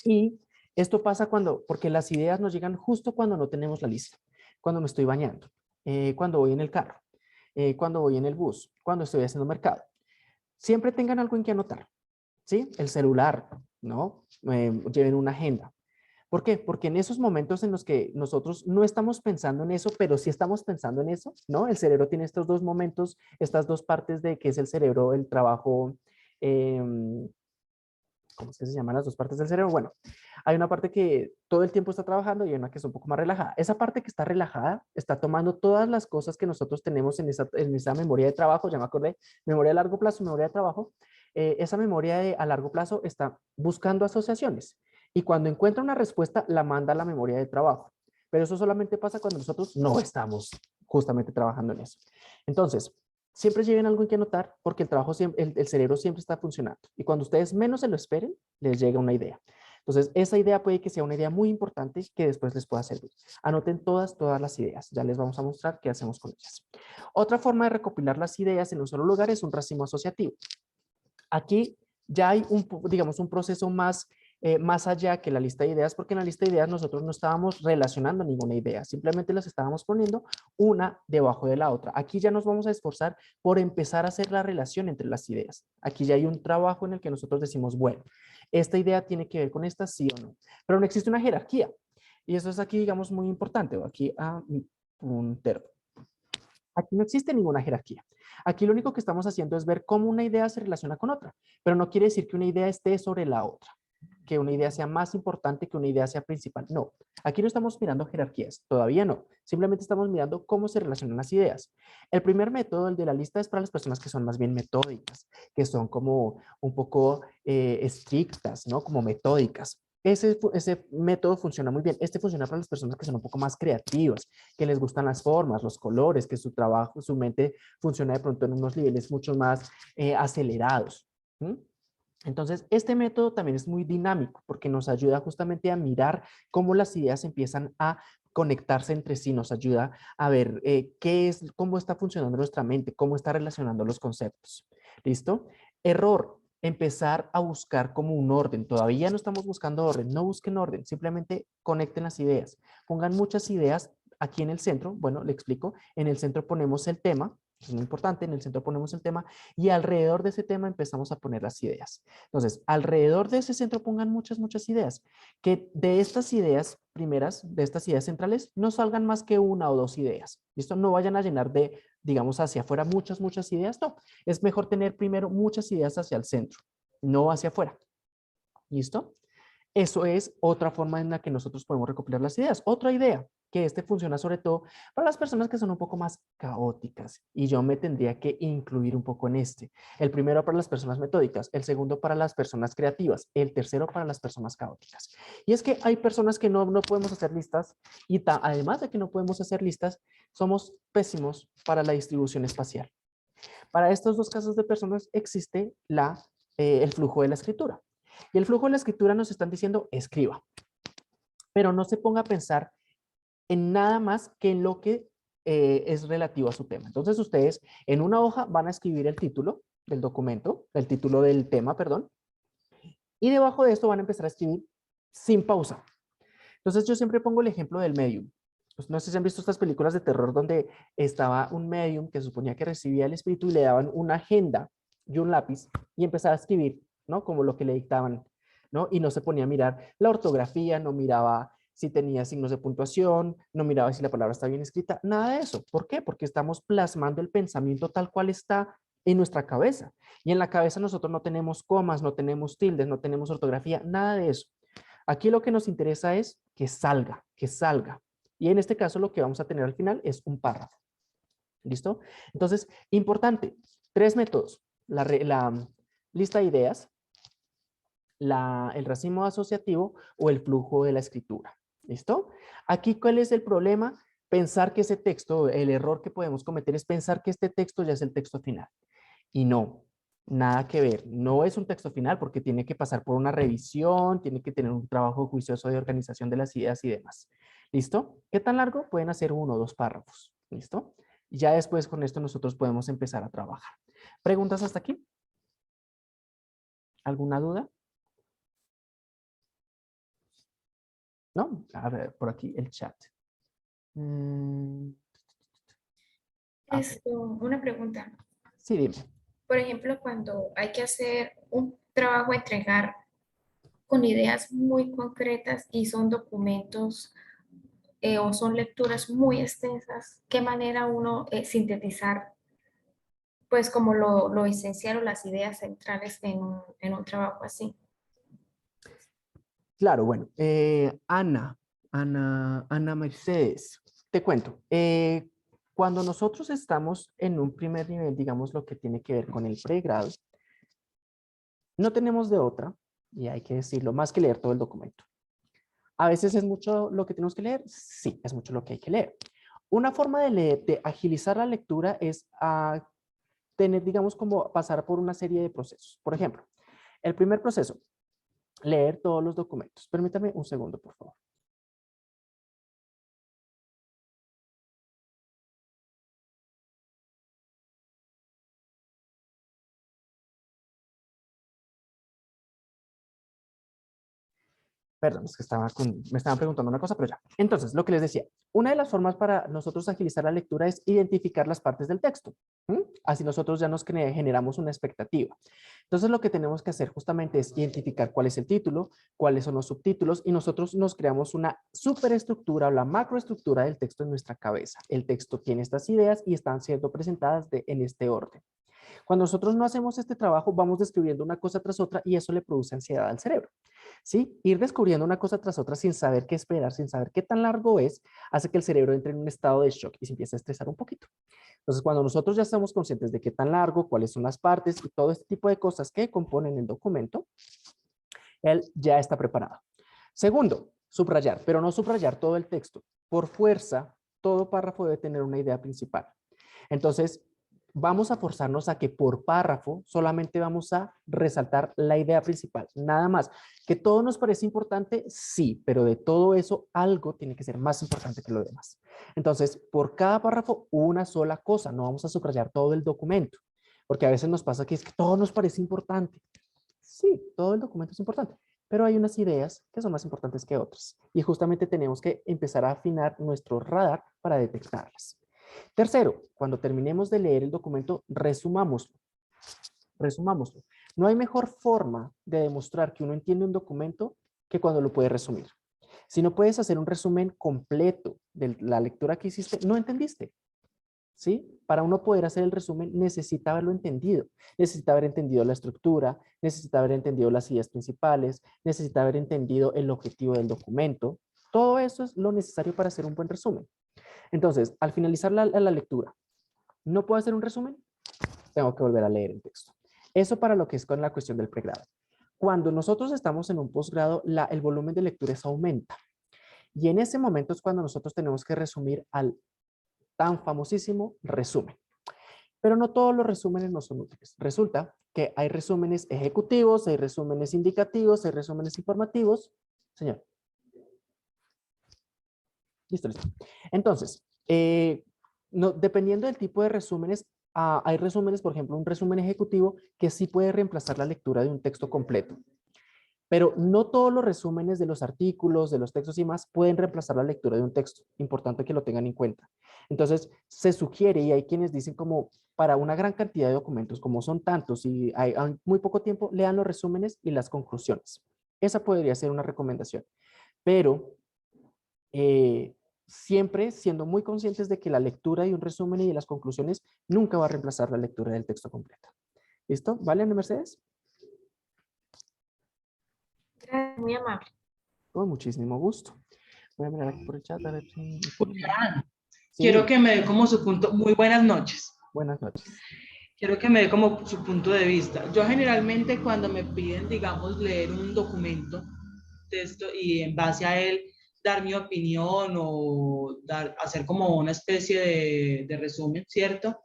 Y esto pasa porque las ideas nos llegan justo cuando no tenemos la lista. Cuando me estoy bañando, cuando voy en el carro, cuando voy en el bus, cuando estoy haciendo mercado. Siempre tengan algo en que anotar, ¿sí? El celular, ¿no? Lleven una agenda. ¿Por qué? Porque en esos momentos en los que nosotros no estamos pensando en eso, pero sí estamos pensando en eso, ¿no? El cerebro tiene estos dos momentos, estas dos partes de que es el cerebro, el trabajo, ¿cómo es que se llaman las dos partes del cerebro? Bueno, hay una parte que todo el tiempo está trabajando y hay una que es un poco más relajada. Esa parte que está relajada está tomando todas las cosas que nosotros tenemos en esa memoria de trabajo, ya me acordé, memoria a largo plazo, memoria de trabajo. Esa memoria a largo plazo está buscando asociaciones y cuando encuentra una respuesta la manda a la memoria de trabajo. Pero eso solamente pasa cuando nosotros no estamos justamente trabajando en eso. Entonces, siempre lleven algo en que anotar porque el cerebro siempre está funcionando. Y cuando ustedes menos se lo esperen, les llega una idea. Entonces, esa idea puede que sea una idea muy importante que después les pueda servir. Anoten todas las ideas. Ya les vamos a mostrar qué hacemos con ellas. Otra forma de recopilar las ideas en un solo lugar es un racimo asociativo. Aquí ya hay digamos, un proceso más allá que la lista de ideas, porque en la lista de ideas nosotros no estábamos relacionando ninguna idea, simplemente las estábamos poniendo una debajo de la otra. Aquí ya nos vamos a esforzar por empezar a hacer la relación entre las ideas. Aquí ya hay un trabajo en el que nosotros decimos, bueno, esta idea tiene que ver con esta, sí o no, pero no existe una jerarquía. Y eso es aquí, digamos, muy importante, o aquí a mi puntero. Aquí no existe ninguna jerarquía. Aquí lo único que estamos haciendo es ver cómo una idea se relaciona con otra, pero no quiere decir que una idea esté sobre la otra, que una idea sea más importante, que una idea sea principal. No, aquí no estamos mirando jerarquías, todavía no. Simplemente estamos mirando cómo se relacionan las ideas. El primer método, el de la lista, es para las personas que son más bien metódicas, que son como un poco estrictas, ¿no? Como metódicas. Ese método funciona muy bien. Este funciona para las personas que son un poco más creativas, que les gustan las formas, los colores, que su trabajo, su mente funciona de pronto en unos niveles mucho más acelerados. ¿Mm? Entonces, este método también es muy dinámico porque nos ayuda justamente a mirar cómo las ideas empiezan a conectarse entre sí, nos ayuda a ver cómo está funcionando nuestra mente, cómo está relacionando los conceptos. ¿Listo? Error, empezar a buscar como un orden. Todavía no estamos buscando orden, no busquen orden, simplemente conecten las ideas. Pongan muchas ideas aquí en el centro. Bueno, le explico. En el centro ponemos el tema, es muy importante, en el centro ponemos el tema y alrededor de ese tema empezamos a poner las ideas. Entonces, alrededor de ese centro pongan muchas ideas. Que de estas ideas primeras, de estas ideas centrales, no salgan más que una o dos ideas. ¿Listo? No vayan a llenar de, digamos, hacia afuera muchas ideas. No, es mejor tener primero muchas ideas hacia el centro, no hacia afuera. ¿Listo? Eso es otra forma en la que nosotros podemos recopilar las ideas. Otra idea, que funciona sobre todo para las personas que son un poco más caóticas, y yo me tendría que incluir un poco en este. El primero para las personas metódicas, el segundo para las personas creativas, el tercero para las personas caóticas. Y es que hay personas que no podemos hacer listas, y además de que no podemos hacer listas, somos pésimos para la distribución espacial. Para estos dos casos de personas existe el flujo de la escritura. Y el flujo de la escritura nos están diciendo, escriba. Pero no se ponga a pensar en nada más que en lo que es relativo a su tema. Entonces ustedes en una hoja van a escribir el título del documento, el título del tema, perdón, y debajo de esto van a empezar a escribir sin pausa. Entonces yo siempre pongo el ejemplo del medium. Pues no sé si han visto estas películas de terror donde estaba un medium que suponía que recibía el espíritu y le daban una agenda y un lápiz y empezaba a escribir, ¿no? Como lo que le dictaban, ¿no? Y no se ponía a mirar la ortografía, no miraba si tenía signos de puntuación, no miraba si la palabra está bien escrita, nada de eso. ¿Por qué? Porque estamos plasmando el pensamiento tal cual está en nuestra cabeza. Y en la cabeza nosotros no tenemos comas, no tenemos tildes, no tenemos ortografía, nada de eso. Aquí lo que nos interesa es que salga, que salga. Y en este caso lo que vamos a tener al final es un párrafo. ¿Listo? Entonces, importante, 3 métodos. La lista de ideas, el racimo asociativo o el flujo de la escritura. ¿Listo? Aquí, ¿cuál es el problema? Pensar que ese texto, el error que podemos cometer es pensar que este texto ya es el texto final. Y no, nada que ver. No es un texto final porque tiene que pasar por una revisión, tiene que tener un trabajo juicioso de organización de las ideas y demás. ¿Listo? ¿Qué tan largo? Pueden hacer 1 o 2 párrafos. ¿Listo? Y ya después con esto nosotros podemos empezar a trabajar. ¿Preguntas hasta aquí? ¿Alguna duda? ¿No? A ver, por aquí el chat. A ver.
Una pregunta.
Sí, dime.
Por ejemplo, cuando hay que hacer un trabajo, entregar con ideas muy concretas y son documentos o son lecturas muy extensas, ¿qué manera uno sintetizar pues como lo esencial o las ideas centrales en un trabajo así?
Claro, bueno. Ana Mercedes, te cuento. Cuando nosotros estamos en un primer nivel, digamos lo que tiene que ver con el pregrado, no tenemos de otra, y hay que decirlo, más que leer todo el documento. ¿A veces es mucho lo que tenemos que leer? Sí, es mucho lo que hay que leer. Una forma de leer, de agilizar la lectura es tener, digamos, como pasar por una serie de procesos. Por ejemplo, el primer proceso, leer todos los documentos. Permítame un segundo, por favor. Perdón, es que me estaban preguntando una cosa, pero ya. Entonces, lo que les decía, una de las formas para nosotros agilizar la lectura es identificar las partes del texto. Así nosotros ya nos generamos una expectativa. Entonces, lo que tenemos que hacer justamente es identificar cuál es el título, cuáles son los subtítulos, y nosotros nos creamos una superestructura o la macroestructura del texto en nuestra cabeza. El texto tiene estas ideas y están siendo presentadas en este orden. Cuando nosotros no hacemos este trabajo, vamos describiendo una cosa tras otra y eso le produce ansiedad al cerebro. ¿Sí? Ir descubriendo una cosa tras otra sin saber qué esperar, sin saber qué tan largo es, hace que el cerebro entre en un estado de shock y se empiece a estresar un poquito. Entonces, cuando nosotros ya estamos conscientes de qué tan largo, cuáles son las partes y todo este tipo de cosas que componen el documento, él ya está preparado. Segundo, subrayar, pero no subrayar todo el texto. Por fuerza, todo párrafo debe tener una idea principal. Entonces, vamos a forzarnos a que por párrafo solamente vamos a resaltar la idea principal, nada más. ¿Que todo nos parece importante? Sí, pero de todo eso algo tiene que ser más importante que lo demás. Entonces, por cada párrafo, una sola cosa, no vamos a subrayar todo el documento, porque a veces nos pasa que es que todo nos parece importante. Sí, todo el documento es importante, pero hay unas ideas que son más importantes que otras y justamente tenemos que empezar a afinar nuestro radar para detectarlas. Tercero, cuando terminemos de leer el documento, resumámoslo. Resumámoslo. No hay mejor forma de demostrar que uno entiende un documento que cuando lo puede resumir. Si no puedes hacer un resumen completo de la lectura que hiciste, no entendiste. ¿Sí? para uno poder hacer el resumen necesita haberlo entendido, necesita haber entendido la estructura, necesita haber entendido las ideas principales, necesita haber entendido el objetivo del documento. Todo eso es lo necesario para hacer un buen resumen. Entonces, al finalizar la lectura, ¿no puedo hacer un resumen? Tengo que volver a leer el texto. Eso para lo que es con la cuestión del pregrado. Cuando nosotros estamos en un posgrado, el volumen de lecturas aumenta. Y en ese momento es cuando nosotros tenemos que resumir al tan famosísimo resumen. Pero no todos los resúmenes no son útiles. Resulta que hay resúmenes ejecutivos, hay resúmenes indicativos, hay resúmenes informativos. Señor. Listo, listo. Entonces, dependiendo del tipo de resúmenes, hay resúmenes, por ejemplo, un resumen ejecutivo que sí puede reemplazar la lectura de un texto completo. Pero no todos los resúmenes de los artículos, de los textos y más pueden reemplazar la lectura de un texto. Importante que lo tengan en cuenta. Entonces, se sugiere, y hay quienes dicen como para una gran cantidad de documentos, como son tantos y hay muy poco tiempo, lean los resúmenes y las conclusiones. Esa podría ser una recomendación. Pero siempre siendo muy conscientes de que la lectura de un resumen y de las conclusiones nunca va a reemplazar la lectura del texto completo. ¿Listo? ¿Vale, Ana Mercedes?
Gracias, muy amable.
Con muchísimo gusto. Voy a mirar aquí por el chat. A ver si...
Julián,
Sí,
quiero que me dé como su punto, muy buenas noches.
buenas noches.
Quiero que me dé como su punto de vista. Yo generalmente cuando me piden, digamos, leer un documento, texto, y en base a él dar mi opinión o hacer como una especie de resumen, ¿cierto?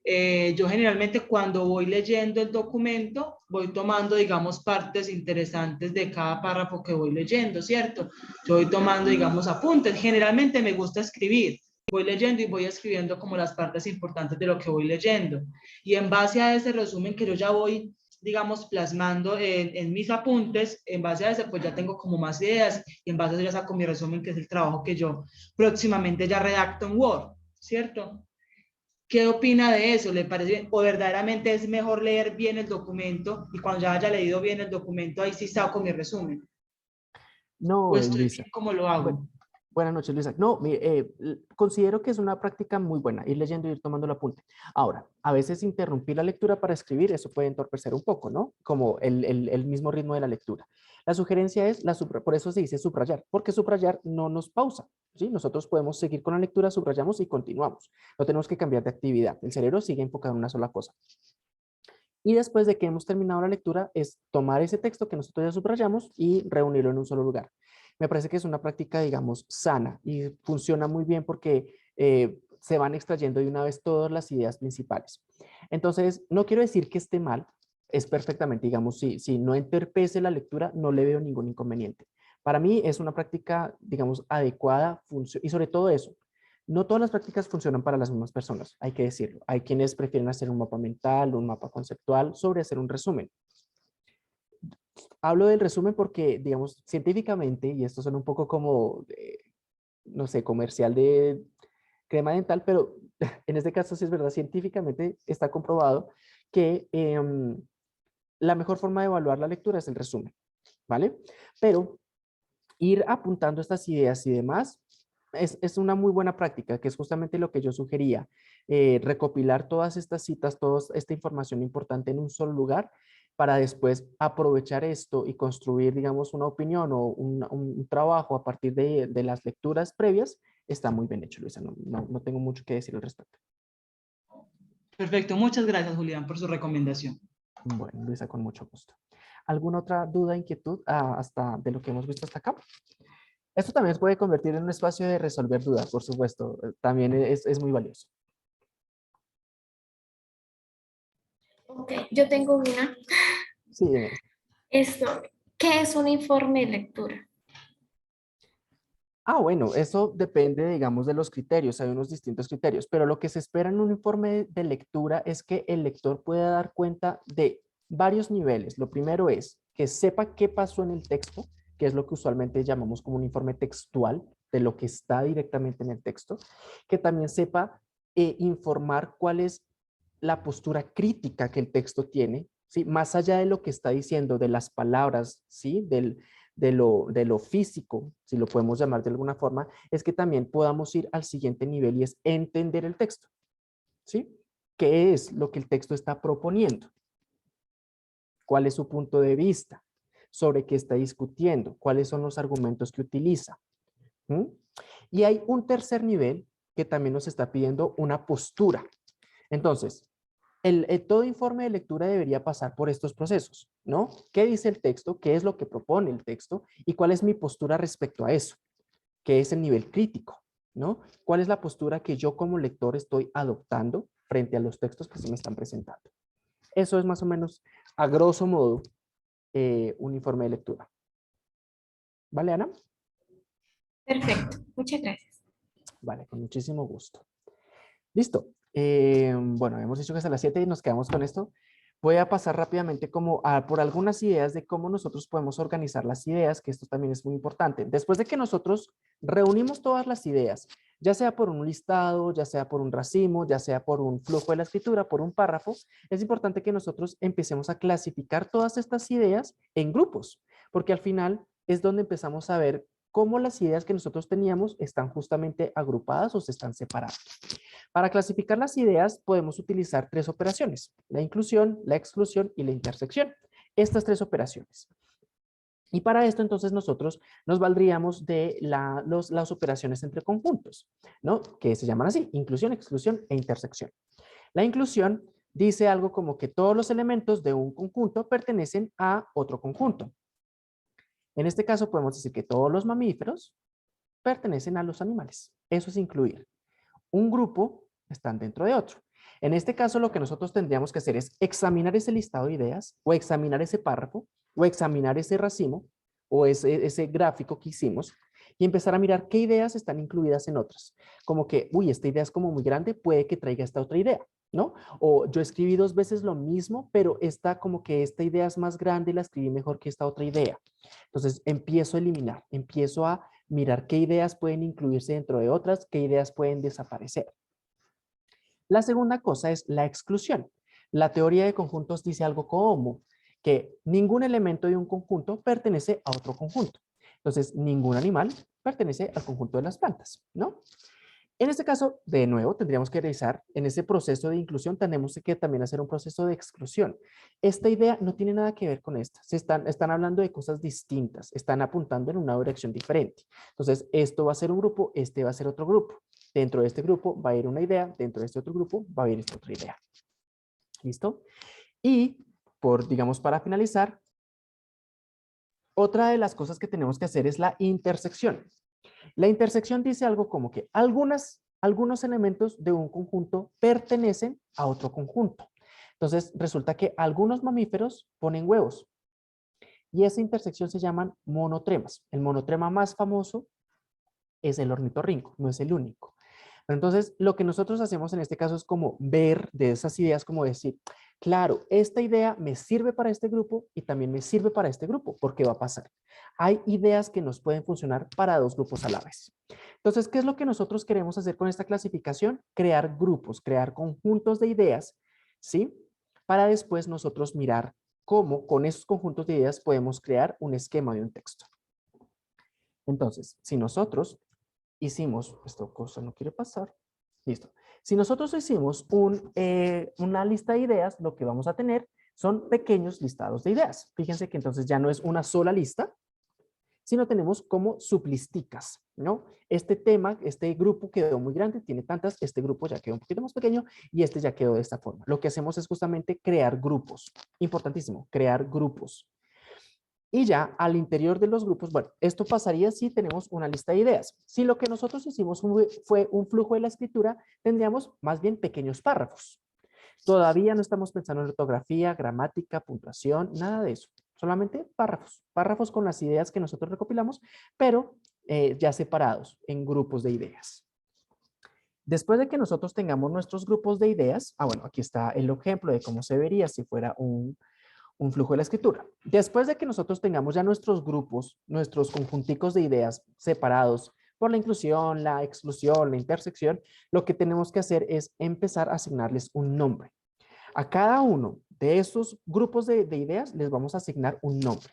Yo generalmente cuando voy leyendo el documento, voy tomando, digamos, partes interesantes de cada párrafo que voy leyendo, ¿cierto? Yo voy tomando, digamos, apuntes. Generalmente me gusta escribir. Voy leyendo y voy escribiendo como las partes importantes de lo que voy leyendo. Y en base a ese resumen que yo ya voy, digamos, plasmando en mis apuntes, en base a ese, pues ya tengo como más ideas y en base a eso ya saco mi resumen, que es el trabajo que yo próximamente ya redacto en Word, ¿cierto? ¿Qué opina de eso? ¿Le parece bien? ¿O verdaderamente es mejor leer bien el documento y cuando ya haya leído bien el documento, ahí sí saco mi resumen?
No,
¿O estoy
Luisa.
bien como lo hago?
Buenas noches, Luisa. No, mire, considero que es una práctica muy buena, ir leyendo y ir tomando el apunte. Ahora, a veces interrumpir la lectura para escribir, eso puede entorpecer un poco, ¿no? Como el mismo ritmo de la lectura. La sugerencia es, por eso se dice subrayar, porque subrayar no nos pausa, ¿sí? Nosotros podemos seguir con la lectura, subrayamos y continuamos. No tenemos que cambiar de actividad. El cerebro sigue enfocado en una sola cosa. Y después de que hemos terminado la lectura, es tomar ese texto que nosotros ya subrayamos y reunirlo en un solo lugar. Me parece que es una práctica, digamos, sana y funciona muy bien porque se van extrayendo de una vez todas las ideas principales. Entonces, no quiero decir que esté mal, es perfectamente, digamos, si no entorpece la lectura, no le veo ningún inconveniente. Para mí es una práctica, digamos, adecuada y sobre todo eso, no todas las prácticas funcionan para las mismas personas, hay que decirlo. Hay quienes prefieren hacer un mapa mental, un mapa conceptual sobre hacer un resumen. Hablo del resumen porque, digamos, científicamente, y esto suena un poco como, no sé, comercial de crema dental, pero en este caso sí es verdad, científicamente está comprobado que la mejor forma de evaluar la lectura es el resumen, ¿vale? Pero ir apuntando estas ideas y demás es una muy buena práctica, que es justamente lo que yo sugería, recopilar todas estas citas, toda esta información importante en un solo lugar para después aprovechar esto y construir, digamos, una opinión o un trabajo a partir de las lecturas previas. Está muy bien hecho, Luisa, no tengo mucho que decir al respecto.
Perfecto, muchas gracias, Julián, por su recomendación.
Bueno, Luisa, con mucho gusto. ¿Alguna otra duda, inquietud hasta de lo que hemos visto hasta acá? Esto también se puede convertir en un espacio de resolver dudas, por supuesto. También es muy valioso.
Ok, yo tengo una.
Sí, dime.
Esto, ¿qué es un informe de lectura?
Bueno, eso depende, digamos, de los criterios. Hay unos distintos criterios, pero lo que se espera en un informe de lectura es que el lector pueda dar cuenta de varios niveles. Lo primero es que sepa qué pasó en el texto, que es lo que usualmente llamamos como un informe textual, de lo que está directamente en el texto, que también sepa informar cuál es la postura crítica que el texto tiene, ¿sí? Más allá de lo que está diciendo, de las palabras, ¿sí? De lo físico, si lo podemos llamar de alguna forma, es que también podamos ir al siguiente nivel y es entender el texto. ¿sí? ¿Qué es lo que el texto está proponiendo? ¿Cuál es su punto de vista? ¿Sobre qué está discutiendo? ¿Cuáles son los argumentos que utiliza? ¿Mm? Y hay un tercer nivel que también nos está pidiendo una postura. Entonces, todo informe de lectura debería pasar por estos procesos, ¿no? ¿Qué dice el texto? ¿Qué es lo que propone el texto? ¿Y cuál es mi postura respecto a eso? ¿Qué es el nivel crítico? ¿No? ¿Cuál es la postura que yo como lector estoy adoptando frente a los textos que se me están presentando? Eso es más o menos, a grosso modo, un informe de lectura. ¿Vale, Ana?
Perfecto, muchas gracias.
Vale, con muchísimo gusto. Listo. Bueno, hemos dicho que hasta las 7 y nos quedamos con esto. Voy a pasar rápidamente por algunas ideas de cómo nosotros podemos organizar las ideas, que esto también es muy importante. Después de que nosotros reunimos todas las ideas, ya sea por un listado, ya sea por un racimo, ya sea por un flujo de la escritura, por un párrafo, es importante que nosotros empecemos a clasificar todas estas ideas en grupos, porque al final es donde empezamos a ver cómo las ideas que nosotros teníamos están justamente agrupadas o se están separando. Para clasificar las ideas podemos utilizar 3 operaciones: la inclusión, la exclusión y la intersección. Estas 3 operaciones. Y para esto entonces nosotros nos valdríamos de las operaciones entre conjuntos, ¿no? Que se llaman así: inclusión, exclusión e intersección. La inclusión dice algo como que todos los elementos de un conjunto pertenecen a otro conjunto. En este caso podemos decir que todos los mamíferos pertenecen a los animales. Eso es incluir. Un grupo están dentro de otro. En este caso, lo que nosotros tendríamos que hacer es examinar ese listado de ideas, o examinar ese párrafo, o examinar ese racimo, o ese gráfico que hicimos, y empezar a mirar qué ideas están incluidas en otras. Como que, uy, esta idea es como muy grande, puede que traiga esta otra idea, ¿no? O yo escribí 2 veces lo mismo, pero como que esta idea es más grande y la escribí mejor que esta otra idea. Entonces, empiezo a eliminar, empiezo a mirar qué ideas pueden incluirse dentro de otras, qué ideas pueden desaparecer. La segunda cosa es la exclusión. La teoría de conjuntos dice algo como que ningún elemento de un conjunto pertenece a otro conjunto. Entonces, ningún animal pertenece al conjunto de las plantas, ¿no? En este caso, de nuevo, tendríamos que revisar en ese proceso de inclusión, tenemos que también hacer un proceso de exclusión. Esta idea no tiene nada que ver con esta. Están hablando de cosas distintas, están apuntando en una dirección diferente. Entonces, esto va a ser un grupo, este va a ser otro grupo. Dentro de este grupo va a ir una idea, dentro de este otro grupo va a ir esta otra idea. ¿Listo? Y, digamos, para finalizar, otra de las cosas que tenemos que hacer es la intersección. La intersección dice algo como que algunos elementos de un conjunto pertenecen a otro conjunto. Entonces, resulta que algunos mamíferos ponen huevos. Y esa intersección se llaman monotremas. El monotrema más famoso es el ornitorrinco, no es el único. Pero entonces, lo que nosotros hacemos en este caso es como ver de esas ideas, como decir, claro, esta idea me sirve para este grupo y también me sirve para este grupo, porque va a pasar. Hay ideas que nos pueden funcionar para 2 grupos a la vez. Entonces, ¿qué es lo que nosotros queremos hacer con esta clasificación? Crear grupos, crear conjuntos de ideas, ¿sí? Para después nosotros mirar cómo con esos conjuntos de ideas podemos crear un esquema de un texto. Entonces, si nosotros hicimos, esta cosa no quiere pasar, listo. Si nosotros hicimos una lista de ideas, lo que vamos a tener son pequeños listados de ideas. Fíjense que entonces ya no es una sola lista, sino tenemos como sublisticas, ¿no? Este tema, este grupo quedó muy grande, tiene tantas, este grupo ya quedó un poquito más pequeño y este ya quedó de esta forma. Lo que hacemos es justamente crear grupos. Importantísimo, crear grupos. Y ya al interior de los grupos, bueno, esto pasaría si tenemos una lista de ideas. Si lo que nosotros hicimos fue un flujo de la escritura, tendríamos más bien pequeños párrafos. Todavía no estamos pensando en ortografía, gramática, puntuación, nada de eso. Solamente párrafos. Párrafos con las ideas que nosotros recopilamos, pero ya separados en grupos de ideas. Después de que nosotros tengamos nuestros grupos de ideas, bueno, aquí está el ejemplo de cómo se vería si fuera un flujo de la escritura. Después de que nosotros tengamos ya nuestros grupos, nuestros conjunticos de ideas separados por la inclusión, la exclusión, la intersección, lo que tenemos que hacer es empezar a asignarles un nombre. A cada uno de esos grupos de ideas les vamos a asignar un nombre.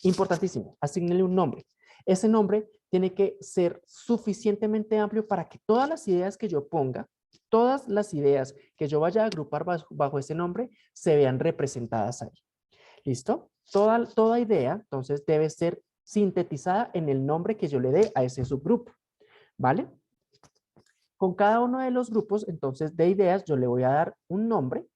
Importantísimo, asignarle un nombre. Ese nombre tiene que ser suficientemente amplio para que todas las ideas que yo ponga todas las ideas que yo vaya a agrupar bajo ese nombre se vean representadas ahí. ¿Listo? Toda idea, entonces, debe ser sintetizada en el nombre que yo le dé a ese subgrupo. ¿Vale? Con cada uno de los grupos, entonces, de ideas, yo le voy a dar un nombre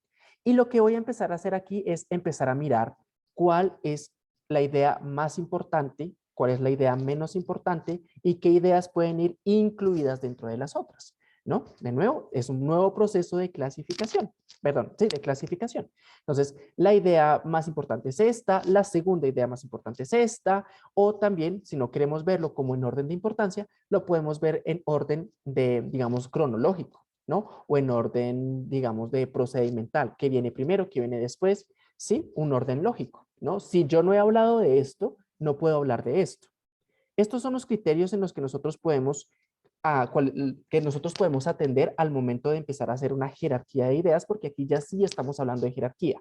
y lo que voy a empezar a hacer aquí es empezar a mirar cuál es la idea más importante, cuál es la idea menos importante y qué ideas pueden ir incluidas dentro de las otras, ¿no? De nuevo, es un nuevo proceso de clasificación, perdón, sí, de clasificación. Entonces, la idea más importante es esta, la segunda idea más importante es esta, o también, si no queremos verlo como en orden de importancia, lo podemos ver en orden de, digamos, cronológico, ¿no? O en orden, digamos, de procedimental, que viene primero, que viene después, ¿sí? Un orden lógico, ¿no? Si yo no he hablado de esto, no puedo hablar de esto. Estos son los criterios en los que nosotros podemos, atender al momento de empezar a hacer una jerarquía de ideas, porque aquí ya sí estamos hablando de jerarquía.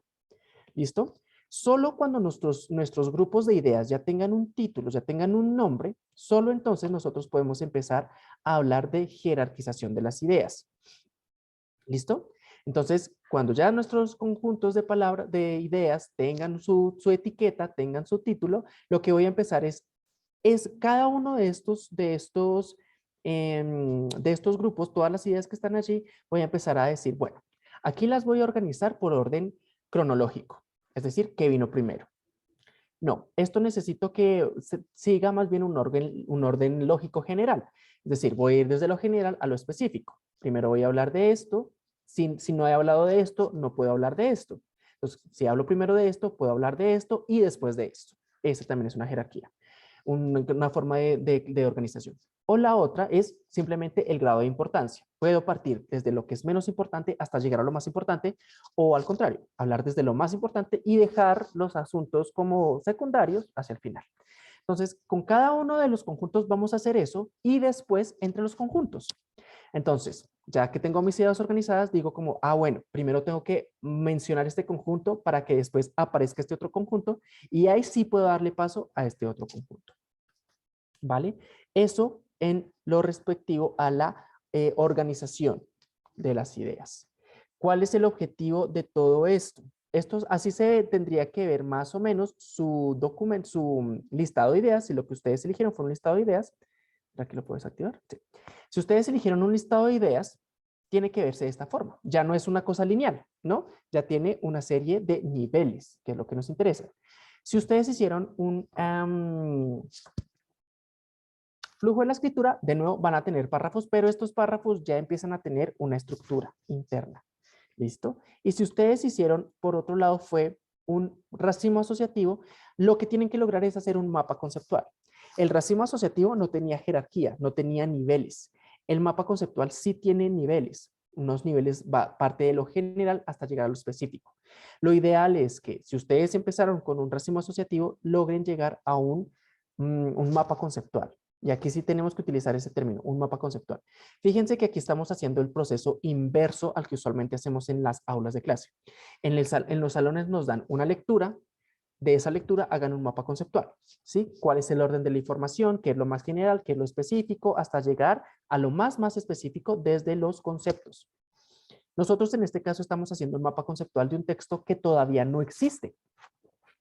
¿Listo? Solo cuando nuestros grupos de ideas ya tengan un título, ya tengan un nombre, solo entonces nosotros podemos empezar a hablar de jerarquización de las ideas. ¿Listo? Entonces, cuando ya nuestros conjuntos de ideas tengan su etiqueta, tengan su título, lo que voy a empezar es cada uno de estos grupos, todas las ideas que están allí, voy a empezar a decir, bueno, aquí las voy a organizar por orden cronológico, es decir, ¿qué vino primero? No, esto necesito que siga más bien un orden lógico general. Es decir, voy a ir desde lo general a lo específico. Primero voy a hablar de esto. Si no he hablado de esto, no puedo hablar de esto. Entonces, si hablo primero de esto, puedo hablar de esto y después de esto. Esa también es una jerarquía, una forma de organización. O la otra es simplemente el grado de importancia. Puedo partir desde lo que es menos importante hasta llegar a lo más importante, o al contrario, hablar desde lo más importante y dejar los asuntos como secundarios hacia el final. Entonces, con cada uno de los conjuntos vamos a hacer eso y después entre los conjuntos. Entonces, ya que tengo mis ideas organizadas, digo como, bueno, primero tengo que mencionar este conjunto para que después aparezca este otro conjunto y ahí sí puedo darle paso a este otro conjunto. ¿Vale? Eso en lo respectivo a la organización de las ideas. ¿Cuál es el objetivo de todo esto? Así se tendría que ver más o menos su documento, su listado de ideas. Si lo que ustedes eligieron fue un listado de ideas, ¿aquí lo puedes activar? Sí. Si ustedes eligieron un listado de ideas, tiene que verse de esta forma. Ya no es una cosa lineal, ¿no? Ya tiene una serie de niveles, que es lo que nos interesa. Si ustedes hicieron un flujo de la escritura, de nuevo van a tener párrafos, pero estos párrafos ya empiezan a tener una estructura interna. ¿Listo? Y si ustedes hicieron, por otro lado, fue un racimo asociativo, lo que tienen que lograr es hacer un mapa conceptual. El racimo asociativo no tenía jerarquía, no tenía niveles. El mapa conceptual sí tiene niveles. Unos niveles parte de lo general hasta llegar a lo específico. Lo ideal es que si ustedes empezaron con un racimo asociativo, logren llegar a un mapa conceptual. Y aquí sí tenemos que utilizar ese término, un mapa conceptual. Fíjense que aquí estamos haciendo el proceso inverso al que usualmente hacemos en las aulas de clase. En los salones nos dan una lectura, de esa lectura hagan un mapa conceptual, ¿sí? ¿Cuál es el orden de la información? ¿Qué es lo más general? ¿Qué es lo específico? Hasta llegar a lo más específico desde los conceptos. Nosotros en este caso estamos haciendo un mapa conceptual de un texto que todavía no existe,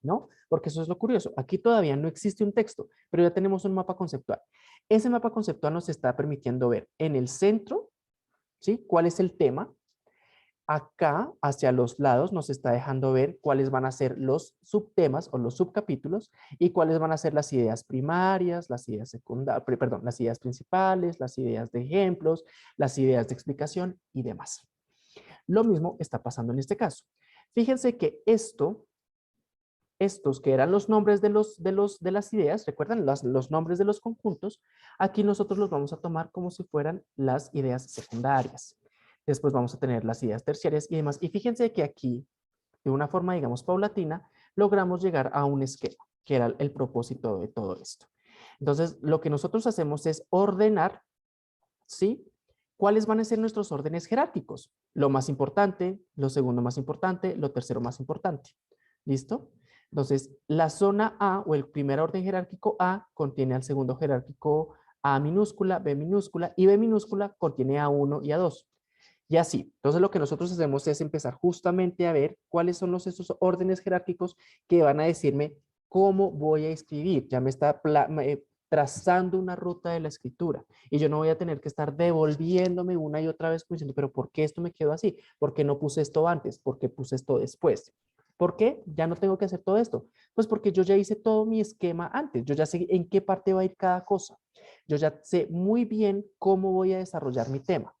¿no? Porque eso es lo curioso. Aquí todavía no existe un texto, pero ya tenemos un mapa conceptual. Ese mapa conceptual nos está permitiendo ver en el centro, ¿sí? ¿Cuál es el tema? Acá, hacia los lados, nos está dejando ver cuáles van a ser los subtemas o los subcapítulos y cuáles van a ser las ideas primarias, las ideas secundarias, perdón, las ideas principales, las ideas de ejemplos, las ideas de explicación y demás. Lo mismo está pasando en este caso. Fíjense que estos que eran los nombres de las ideas, ¿recuerdan? Los nombres de los conjuntos, aquí nosotros los vamos a tomar como si fueran las ideas secundarias. Después vamos a tener las ideas terciarias y demás. Y fíjense que aquí, de una forma, digamos, paulatina, logramos llegar a un esquema, que era el propósito de todo esto. Entonces, lo que nosotros hacemos es ordenar, ¿sí? ¿Cuáles van a ser nuestros órdenes jerárquicos? Lo más importante, lo segundo más importante, lo tercero más importante. ¿Listo? Entonces, la zona A o el primer orden jerárquico A contiene al segundo jerárquico A minúscula, B minúscula y B minúscula contiene A1 y A2. Y así. Entonces lo que nosotros hacemos es empezar justamente a ver cuáles son esos órdenes jerárquicos que van a decirme cómo voy a escribir. Ya me está trazando una ruta de la escritura y yo no voy a tener que estar devolviéndome una y otra vez diciendo, pero ¿por qué esto me quedó así? ¿Por qué no puse esto antes? ¿Por qué puse esto después? ¿Por qué ya no tengo que hacer todo esto? Pues porque yo ya hice todo mi esquema antes, yo ya sé en qué parte va a ir cada cosa. Yo ya sé muy bien cómo voy a desarrollar mi tema.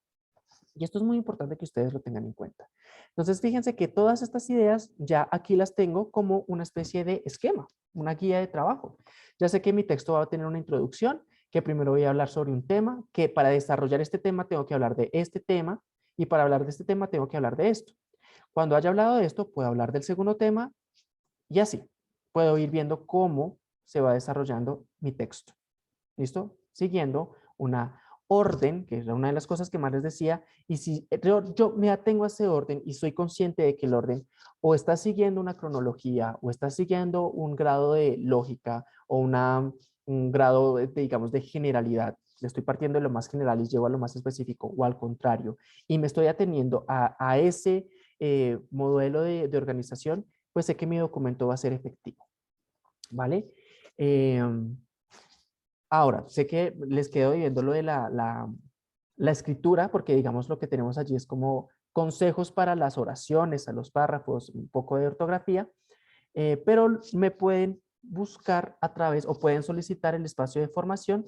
Y esto es muy importante que ustedes lo tengan en cuenta. Entonces, fíjense que todas estas ideas ya aquí las tengo como una especie de esquema, una guía de trabajo. Ya sé que mi texto va a tener una introducción, que primero voy a hablar sobre un tema, que para desarrollar este tema tengo que hablar de este tema, y para hablar de este tema tengo que hablar de esto. Cuando haya hablado de esto, puedo hablar del segundo tema, y así. Puedo ir viendo cómo se va desarrollando mi texto. ¿Listo? Siguiendo una orden, que es una de las cosas que más les decía, y si yo me atengo a ese orden y soy consciente de que el orden o está siguiendo una cronología o está siguiendo un grado de lógica o un grado, digamos, de generalidad, le estoy partiendo de lo más general y llevo a lo más específico o al contrario, y me estoy ateniendo a ese modelo de organización, pues sé que mi documento va a ser efectivo. ¿Vale? Ahora, sé que les quedo viendo lo de la escritura, porque digamos lo que tenemos allí es como consejos para las oraciones, a los párrafos, un poco de ortografía, pero me pueden buscar a través o pueden solicitar el espacio de formación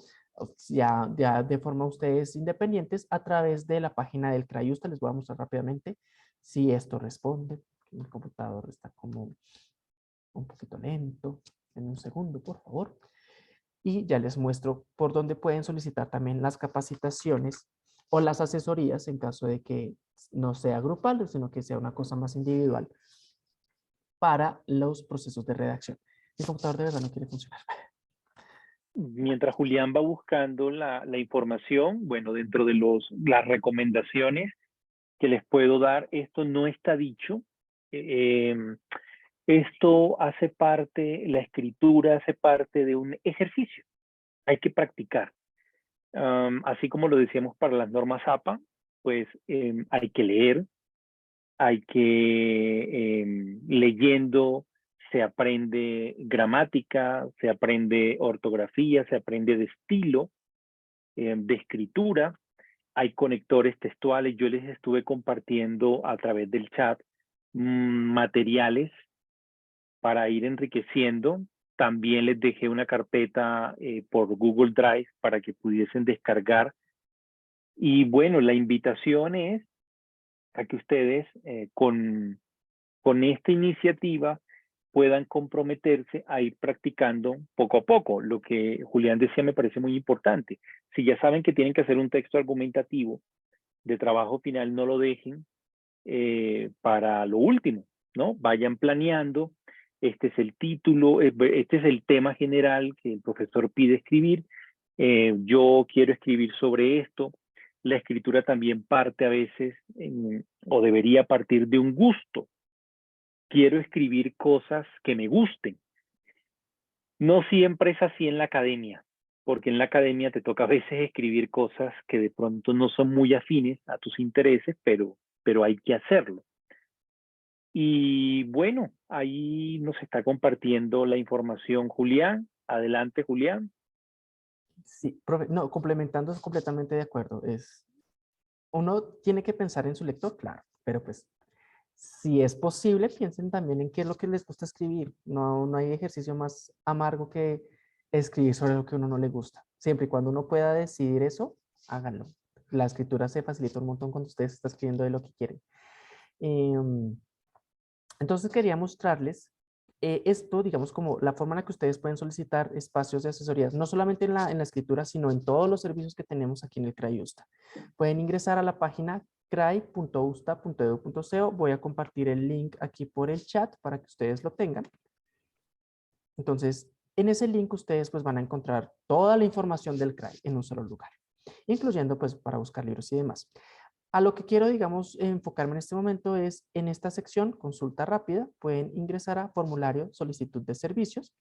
ya de forma ustedes independientes a través de la página del Crayusta. Les voy a mostrar rápidamente si esto responde. El computador está como un poquito lento. En un segundo, por favor. Y ya les muestro por dónde pueden solicitar también las capacitaciones o las asesorías en caso de que no sea grupal, sino que sea una cosa más individual para los procesos de redacción. Mi computador de verdad no quiere funcionar.
Mientras Julián va buscando la información, bueno, dentro de las recomendaciones que les puedo dar, esto no está dicho. Esto hace parte, la escritura hace parte de un ejercicio. Hay que practicar. Así como lo decíamos para las normas APA, pues hay que leer, hay que leyendo se aprende gramática, se aprende ortografía, se aprende de estilo, de escritura, hay conectores textuales. Yo les estuve compartiendo a través del chat materiales para ir enriqueciendo. También les dejé una carpeta por Google Drive para que pudiesen descargar. Y bueno, la invitación es a que ustedes con esta iniciativa puedan comprometerse a ir practicando poco a poco. Lo que Julián decía me parece muy importante. Si ya saben que tienen que hacer un texto argumentativo de trabajo final, no lo dejen para lo último, ¿no? Vayan planeando. Este es el título, este es el tema general que el profesor pide escribir. Yo quiero escribir sobre esto. La escritura también parte a veces, o debería partir de un gusto. Quiero escribir cosas que me gusten. No siempre es así en la academia, porque en la academia te toca a veces escribir cosas que de pronto no son muy afines a tus intereses, pero hay que hacerlo. Y bueno, ahí nos está compartiendo la información Julián. Adelante, Julián.
Sí, profe, no, complementando, completamente de acuerdo. Uno tiene que pensar en su lector, claro, pero pues si es posible, piensen también en qué es lo que les gusta escribir. No hay ejercicio más amargo que escribir sobre lo que a uno no le gusta. Siempre y cuando uno pueda decidir eso, háganlo. La escritura se facilita un montón cuando ustedes están escribiendo de lo que quieren. Entonces quería mostrarles esto, digamos, como la forma en la que ustedes pueden solicitar espacios de asesorías, no solamente en la escritura, sino en todos los servicios que tenemos aquí en el Crayusta. Pueden ingresar a la página cray.usta.edu.co. Voy a compartir el link aquí por el chat para que ustedes lo tengan. Entonces, en ese link ustedes pues van a encontrar toda la información del CRAI en un solo lugar, incluyendo pues para buscar libros y demás. A lo que quiero, digamos, enfocarme en este momento es en esta sección, consulta rápida, pueden ingresar a formulario solicitud de servicios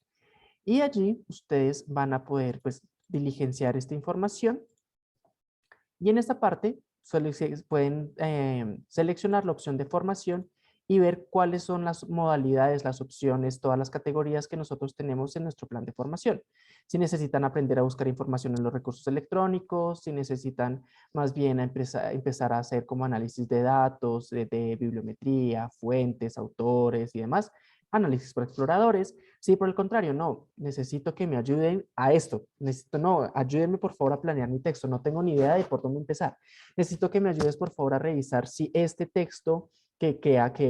y allí ustedes van a poder, pues, diligenciar esta información. Y en esta parte pueden seleccionar la opción de formación y ver cuáles son las modalidades, las opciones, todas las categorías que nosotros tenemos en nuestro plan de formación. Si necesitan aprender a buscar información en los recursos electrónicos, si necesitan más bien empezar a hacer como análisis de datos, de bibliometría, fuentes, autores y demás, análisis por exploradores. Si por el contrario, no, necesito que me ayuden a esto, no, ayúdenme por favor a planear mi texto, no tengo ni idea de por dónde empezar. Necesito que me ayudes por favor a revisar si este texto que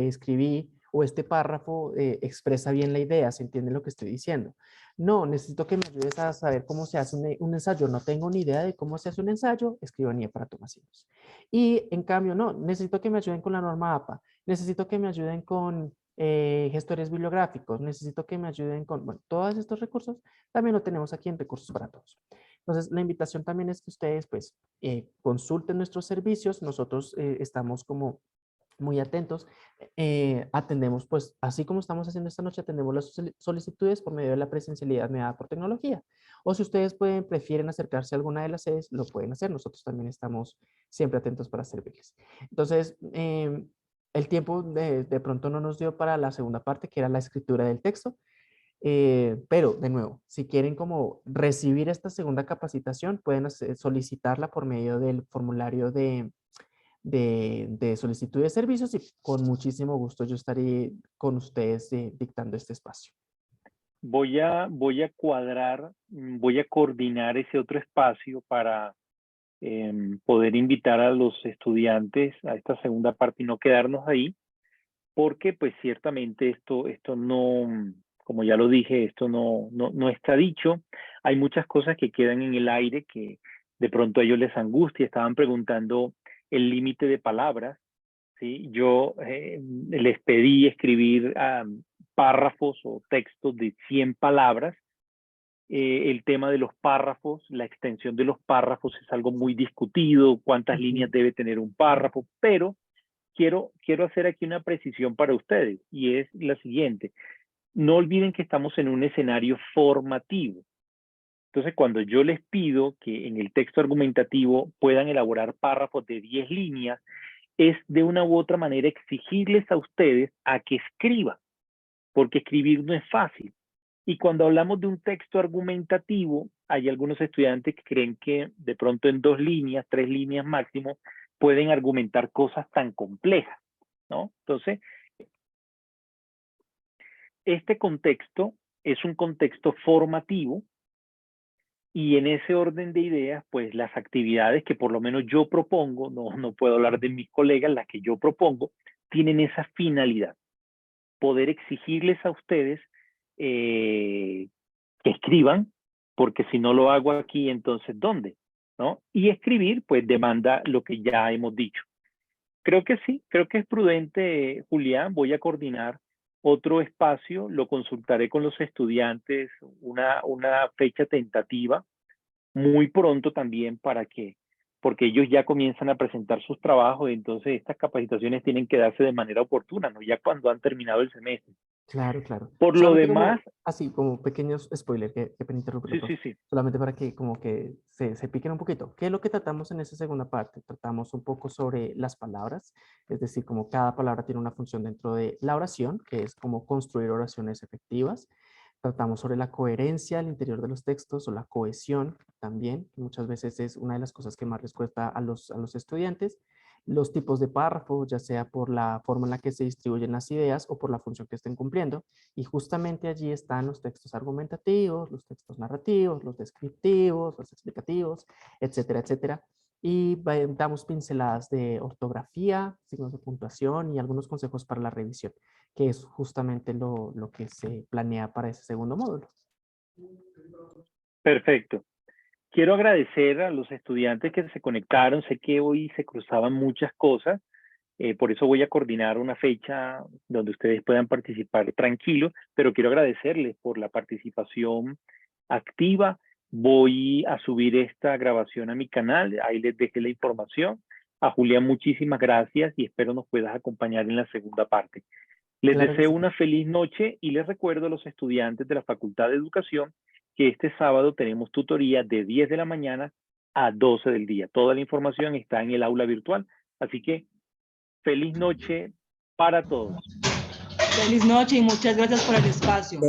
escribí o este párrafo expresa bien la idea, se entiende lo que estoy diciendo. No, necesito que me ayudes a saber cómo se hace un ensayo. No tengo ni idea de cómo se hace un ensayo, escribanía para Tomasivos. Y en cambio, no, necesito que me ayuden con la norma APA, necesito que me ayuden con gestores bibliográficos, necesito que me ayuden con, bueno, todos estos recursos, también lo tenemos aquí en Recursos para Todos. Entonces, la invitación también es que ustedes, pues, consulten nuestros servicios. Nosotros estamos como muy atentos. Atendemos, pues, así como estamos haciendo esta noche, atendemos las solicitudes por medio de la presencialidad mediada por tecnología. O si ustedes prefieren acercarse a alguna de las sedes, lo pueden hacer. Nosotros también estamos siempre atentos para servirles. Entonces, el tiempo de pronto no nos dio para la segunda parte, que era la escritura del texto. Pero, de nuevo, si quieren como recibir esta segunda capacitación, pueden solicitarla por medio del formulario de solicitud de servicios y con muchísimo gusto yo estaré con ustedes dictando este espacio.
Voy a cuadrar, voy a coordinar ese otro espacio para poder invitar a los estudiantes a esta segunda parte y no quedarnos ahí, porque pues ciertamente esto no, como ya lo dije, esto no está dicho. Hay muchas cosas que quedan en el aire que de pronto a ellos les angustia. Estaban preguntando el límite de palabras, ¿sí? Yo les pedí escribir párrafos o textos de 100 palabras. El tema de los párrafos, la extensión de los párrafos es algo muy discutido, cuántas líneas debe tener un párrafo, pero quiero hacer aquí una precisión para ustedes y es la siguiente. No olviden que estamos en un escenario formativo. Entonces, cuando yo les pido que en el texto argumentativo puedan elaborar párrafos de 10 líneas, es de una u otra manera exigirles a ustedes a que escriban, porque escribir no es fácil. Y cuando hablamos de un texto argumentativo, hay algunos estudiantes que creen que de pronto en 2 líneas, 3 líneas máximo, pueden argumentar cosas tan complejas, ¿no? Entonces, este contexto es un contexto formativo y en ese orden de ideas, pues las actividades que por lo menos yo propongo, no puedo hablar de mis colegas, las que yo propongo, tienen esa finalidad, poder exigirles a ustedes que escriban, porque si no lo hago aquí, entonces ¿dónde? ¿No? Y escribir, pues demanda lo que ya hemos dicho. Creo que sí, creo que es prudente, Julián. Voy a coordinar otro espacio, lo consultaré con los estudiantes, una fecha tentativa, muy pronto también porque ellos ya comienzan a presentar sus trabajos, y entonces estas capacitaciones tienen que darse de manera oportuna, ¿no? Ya cuando han terminado el semestre.
Claro, claro.
Por lo
Solamente
demás,
como, así como pequeños spoilers, que pena interrumpirlo,
sí,
profe.
sí.
Solamente para que como que se piquen un poquito. ¿Qué es lo que tratamos en esa segunda parte? Tratamos un poco sobre las palabras, es decir, como cada palabra tiene una función dentro de la oración, que es como construir oraciones efectivas. Tratamos sobre la coherencia al interior de los textos o la cohesión también, que muchas veces es una de las cosas que más les cuesta a los estudiantes. Los tipos de párrafos, ya sea por la forma en la que se distribuyen las ideas o por la función que estén cumpliendo. Y justamente allí están los textos argumentativos, los textos narrativos, los descriptivos, los explicativos, etcétera, etcétera. Y damos pinceladas de ortografía, signos de puntuación y algunos consejos para la revisión, que es justamente lo que se planea para ese segundo módulo.
Perfecto. Quiero agradecer a los estudiantes que se conectaron. Sé que hoy se cruzaban muchas cosas. Por eso voy a coordinar una fecha donde ustedes puedan participar tranquilos, pero quiero agradecerles por la participación activa. Voy a subir esta grabación a mi canal, ahí les dejé la información. A Julián, muchísimas gracias y espero nos puedas acompañar en la segunda parte. Les
Claro que
deseo
sí.
una feliz noche y les recuerdo a los estudiantes de la Facultad de Educación que este sábado tenemos tutoría de 10 de la mañana a 12 del día. Toda la información está en el aula virtual, así que feliz noche para todos.
Feliz noche y muchas gracias por el espacio.